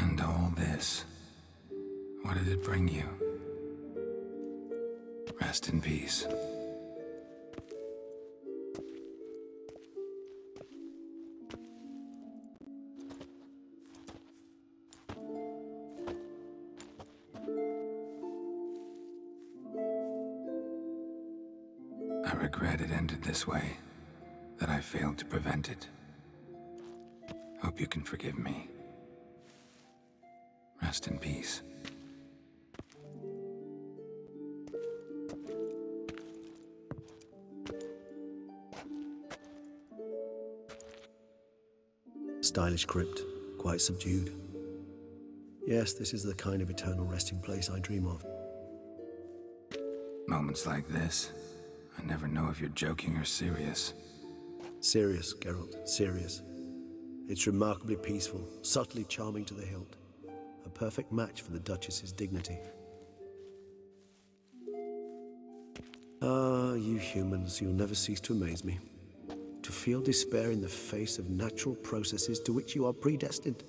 And all this, what did it bring you? Rest in peace. I regret it ended this way, that I failed to prevent it. Hope you can forgive me. Rest in peace. Stylish crypt, quite subdued. Yes, this is the kind of eternal resting place I dream of. Moments like this, I never know if you're joking or serious. Serious, Geralt, serious. It's remarkably peaceful, subtly charming to the hilt. A perfect match for the Duchess's dignity. Ah, you humans, you'll never cease to amaze me. To feel despair in the face of natural processes to which you are predestined.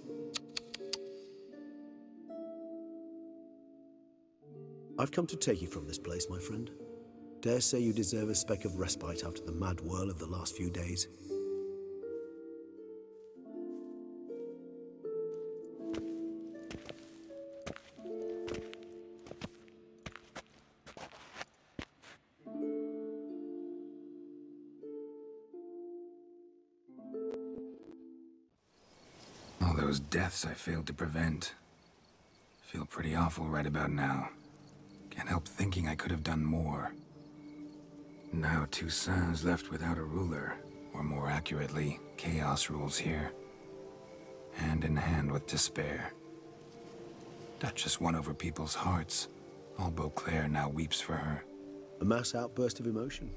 I've come to take you from this place, my friend. Dare say you deserve a speck of respite after the mad whirl of the last few days. All those deaths I failed to prevent. Feel pretty awful right about now. Can't help thinking I could have done more. Now Toussaint's left without a ruler, or more accurately, chaos rules here. Hand in hand with despair. Duchess won over people's hearts. All Beauclair now weeps for her. A mass outburst of emotion.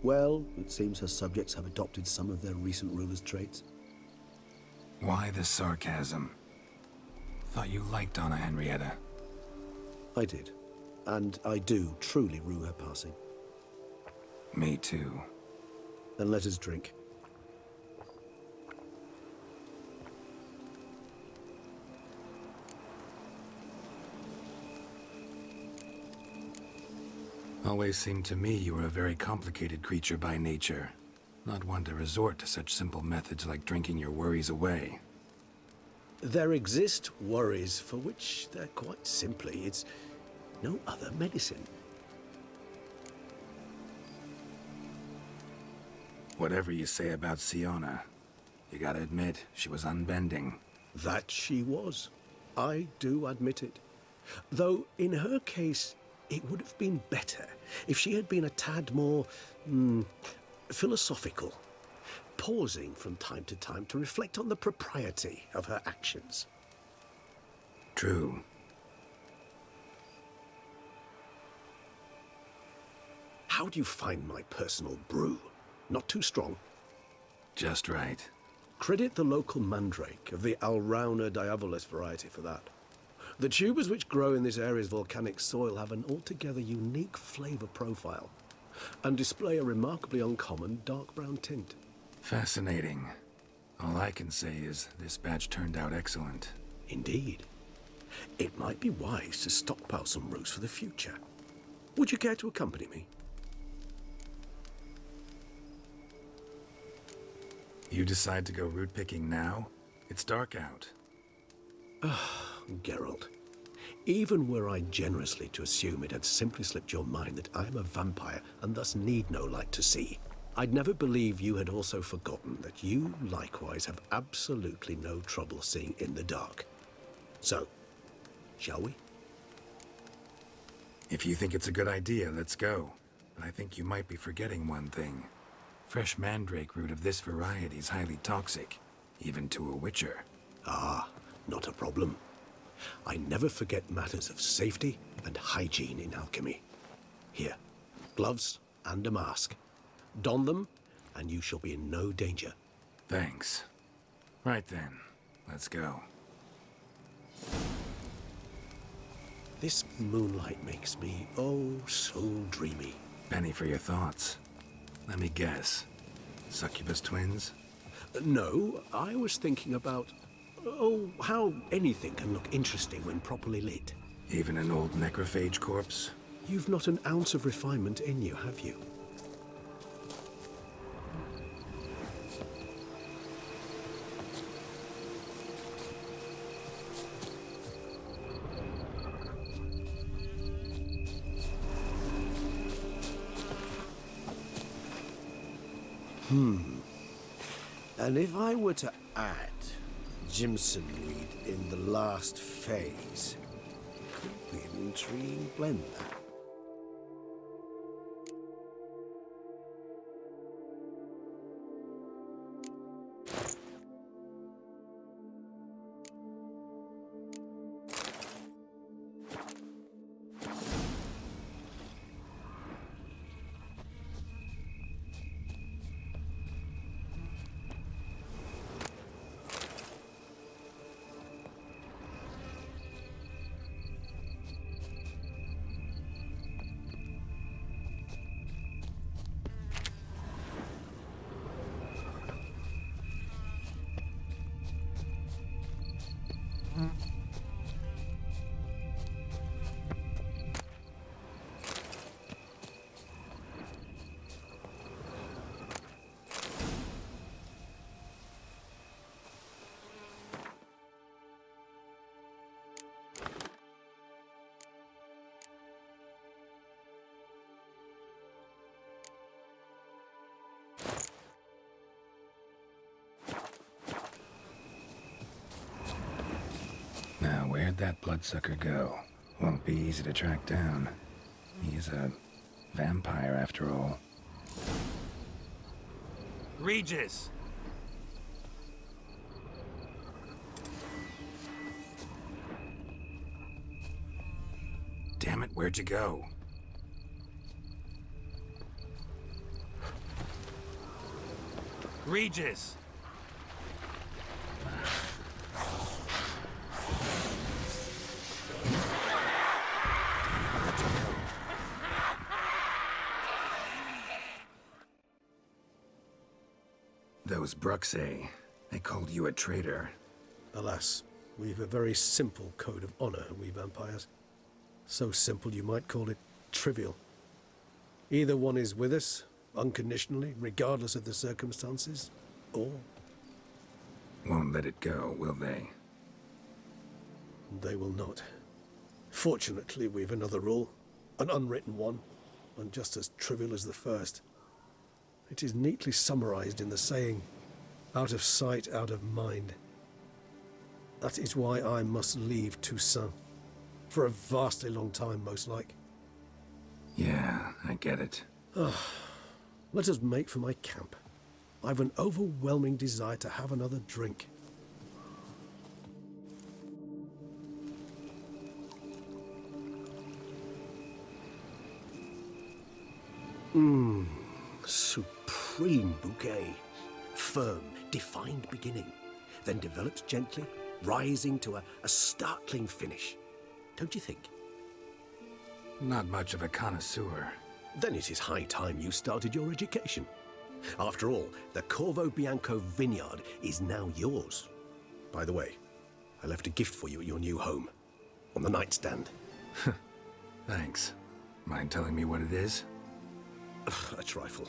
Well, it seems her subjects have adopted some of their recent ruler's traits. Why the sarcasm? Thought you liked Anna Henrietta. I did. And I do truly rue her passing. Me too. Then let us drink. Always seemed to me you were a very complicated creature by nature. Not one to resort to such simple methods like drinking your worries away. There exist worries for which they're quite simply, it's no other medicine. Whatever you say about Siana, you gotta admit, she was unbending. That she was. I do admit it. Though, in her case, it would have been better if she had been a tad more, philosophical, pausing from time to time to reflect on the propriety of her actions. True. How do you find my personal brew? Not too strong? Just right. Credit the local mandrake of the Alrauna diavolis variety for that. The tubers which grow in this area's volcanic soil have an altogether unique flavor profile and display a remarkably uncommon dark brown tint. Fascinating. All I can say is this batch turned out excellent. Indeed. It might be wise to stockpile some roots for the future. Would you care to accompany me? You decide to go root picking now? It's dark out. Geralt, even were I generously to assume it had simply slipped your mind that I am a vampire and thus need no light to see, I'd never believe you had also forgotten that you likewise have absolutely no trouble seeing in the dark. So, shall we? If you think it's a good idea, let's go. But I think you might be forgetting one thing. Fresh mandrake root of this variety is highly toxic, even to a witcher. Ah, not a problem. I never forget matters of safety and hygiene in alchemy. Here, gloves and a mask. Don them, and you shall be in no danger. Thanks. Right then, let's go. This moonlight makes me, oh, so dreamy. Penny for your thoughts. Let me guess. Succubus twins? No, I was thinking about, oh, how anything can look interesting when properly lit. Even an old necrophage corpse? You've not an ounce of refinement in you, have you? And if I were to add Jimson weed in the last phase, could be an intriguing blend that. Now, where'd that bloodsucker go? Won't be easy to track down. He's a vampire, after all. Regis! Damn it, where'd you go? Regis! Those Bruxay, they called you a traitor. Alas, we've a very simple code of honor, we vampires. So simple you might call it trivial. Either one is with us, unconditionally, regardless of the circumstances, or... Won't let it go, will they? They will not. Fortunately, we've another rule, an unwritten one, and just as trivial as the first. It is neatly summarized in the saying, out of sight, out of mind. That is why I must leave Toussaint. For a vastly long time, most like. Yeah, I get it. Let us make for my camp. I've an overwhelming desire to have another drink. Supreme bouquet. Firm, defined beginning, then develops gently, rising to a startling finish. Don't you think? Not much of a connoisseur. Then it is high time you started your education. After all, the Corvo Bianco vineyard is now yours. By the way, I left a gift for you at your new home, on the nightstand. Thanks. Mind telling me what it is? A trifle.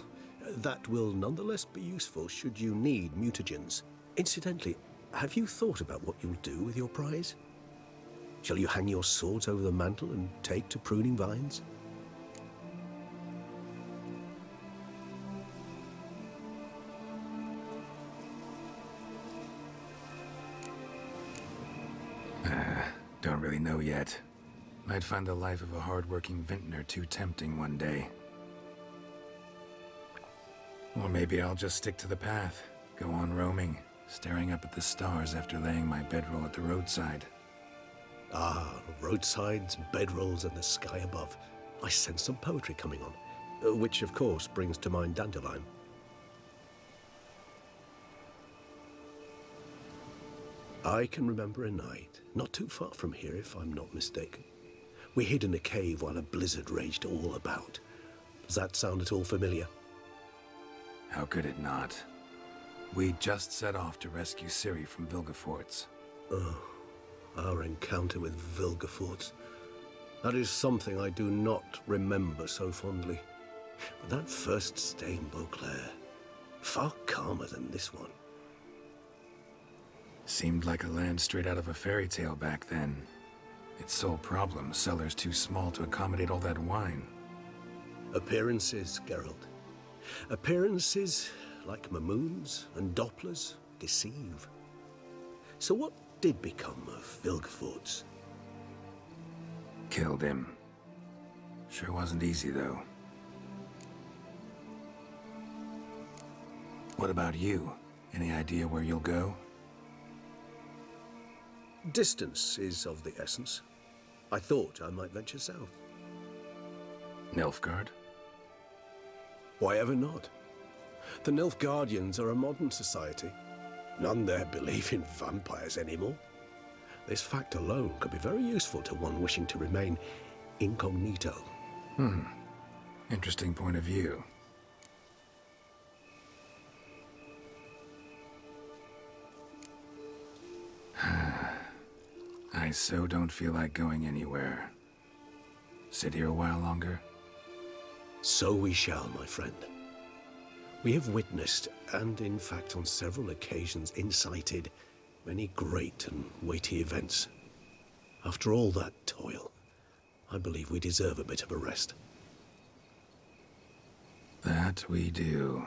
That will nonetheless be useful should you need mutagens. Incidentally, have you thought about what you'll do with your prize? Shall you hang your swords over the mantle and take to pruning vines? Don't really know yet. Might find the life of a hard-working vintner too tempting one day. Or maybe I'll just stick to the path, go on roaming, staring up at the stars after laying my bedroll at the roadside. Ah, roadsides, bedrolls, and the sky above. I sense some poetry coming on, which of course brings to mind Dandelion. I can remember a night, not too far from here if I'm not mistaken. We hid in a cave while a blizzard raged all about. Does that sound at all familiar? How could it not? We just set off to rescue Ciri from Vilgefortz. Oh, our encounter with Vilgefortz. That is something I do not remember so fondly. But that first stay in Beauclair, far calmer than this one. Seemed like a land straight out of a fairy tale back then. Its sole problem, cellars too small to accommodate all that wine. Appearances, Geralt. Appearances, like Mamoons and Dopplers, deceive. So what did become of Vilgefortz? Killed him. Sure wasn't easy, though. What about you? Any idea where you'll go? Distance is of the essence. I thought I might venture south. Nilfgaard? Why ever not? The Nilfgaardians are a modern society. None there believe in vampires anymore. This fact alone could be very useful to one wishing to remain incognito. Interesting point of view. I so don't feel like going anywhere. Sit here a while longer? So we shall, my friend. We have witnessed, and in fact on several occasions incited, many great and weighty events. After all that toil, I believe we deserve a bit of a rest. That we do.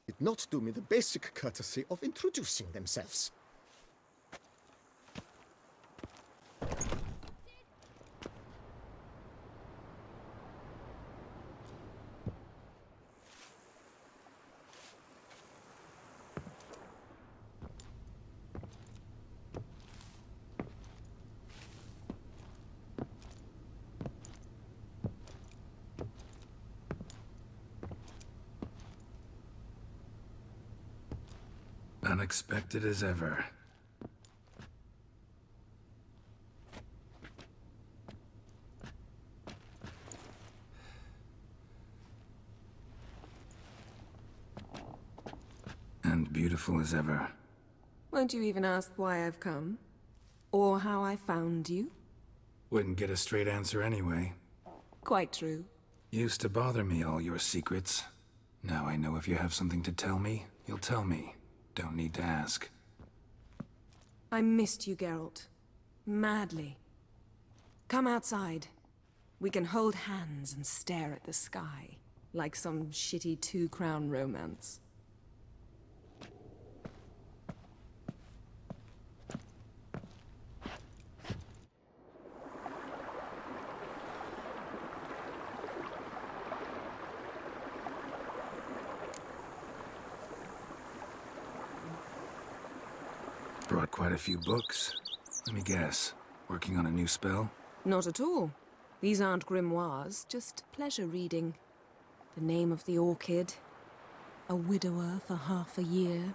Did not do me the basic courtesy of introducing themselves. Unexpected as ever. And beautiful as ever. Won't you even ask why I've come? Or how I found you? Wouldn't get a straight answer anyway. Quite true. Used to bother me, all your secrets. Now I know if you have something to tell me, you'll tell me. Don't need to ask. I missed you, Geralt. Madly. Come outside. We can hold hands and stare at the sky, like some shitty two-crown romance. Brought quite a few books. Let me guess. Working on a new spell? Not at all. These aren't grimoires, just pleasure reading. The Name of the Orchid. A widower for half a year.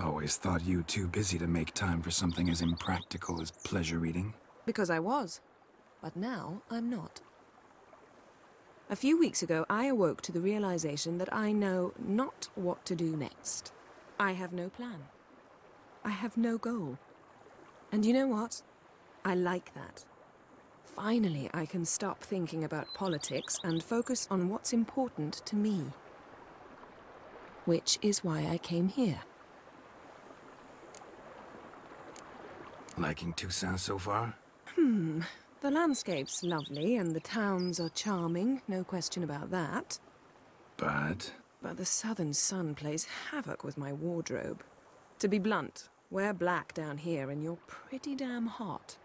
Always thought you too busy to make time for something as impractical as pleasure reading. Because I was. But now I'm not. A few weeks ago, I awoke to the realization that I know not what to do next. I have no plan. I have no goal. And you know what? I like that. Finally, I can stop thinking about politics and focus on what's important to me. Which is why I came here. Liking Toussaint so far? The landscape's lovely and the towns are charming, no question about that. But the southern sun plays havoc with my wardrobe. To be blunt, wear black down here and you're pretty damn hot.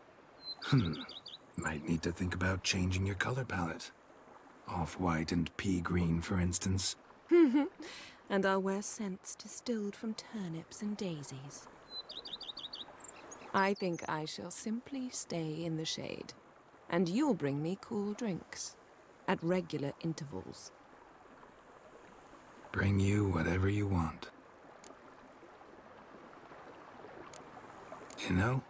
Might need to think about changing your color palette. Off-white and pea green, for instance. And I'll wear scents distilled from turnips and daisies. I think I shall simply stay in the shade. And you'll bring me cool drinks. At regular intervals. Bring you whatever you want. You know,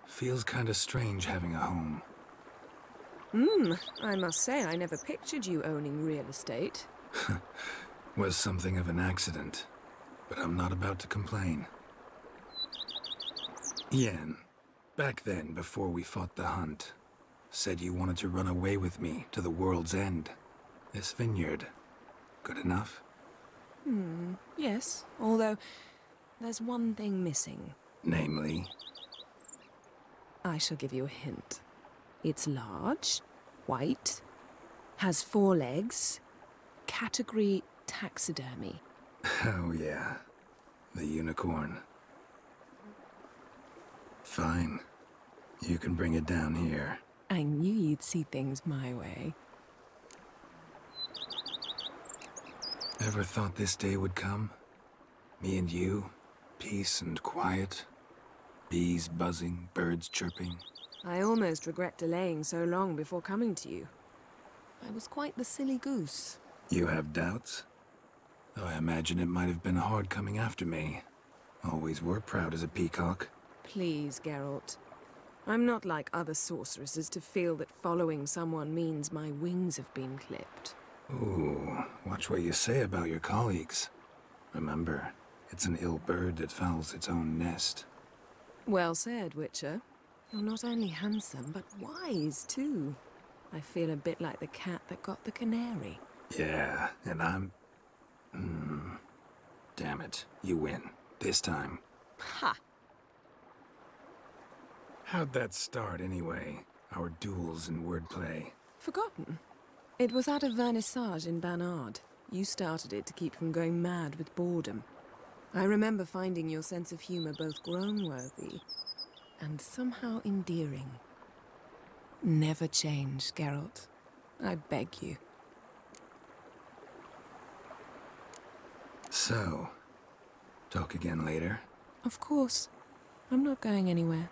feels kinda strange having a home. I must say I never pictured you owning real estate. Was something of an accident, but I'm not about to complain. Yen, back then, before we fought the hunt, said you wanted to run away with me to the world's end. This vineyard, good enough? Yes, although there's one thing missing. Namely? I shall give you a hint. It's large, white, has 4 legs, category taxidermy. Oh yeah, the unicorn. Fine. You can bring it down here. I knew you'd see things my way. Ever thought this day would come? Me and you, peace and quiet. Bees buzzing, birds chirping. I almost regret delaying so long before coming to you. I was quite the silly goose. You have doubts? Though I imagine it might have been hard coming after me. Always were proud as a peacock. Please, Geralt. I'm not like other sorceresses to feel that following someone means my wings have been clipped. Ooh, watch what you say about your colleagues. Remember, it's an ill bird that fouls its own nest. Well said, Witcher. You're not only handsome, but wise, too. I feel a bit like the cat that got the canary. Yeah, and I'm... Damn it, you win. This time. Ha! How'd that start, anyway? Our duels and wordplay. Forgotten. It was at a vernissage in Banard. You started it to keep from going mad with boredom. I remember finding your sense of humor both groan-worthy and somehow endearing. Never change, Geralt. I beg you. So, talk again later? Of course. I'm not going anywhere.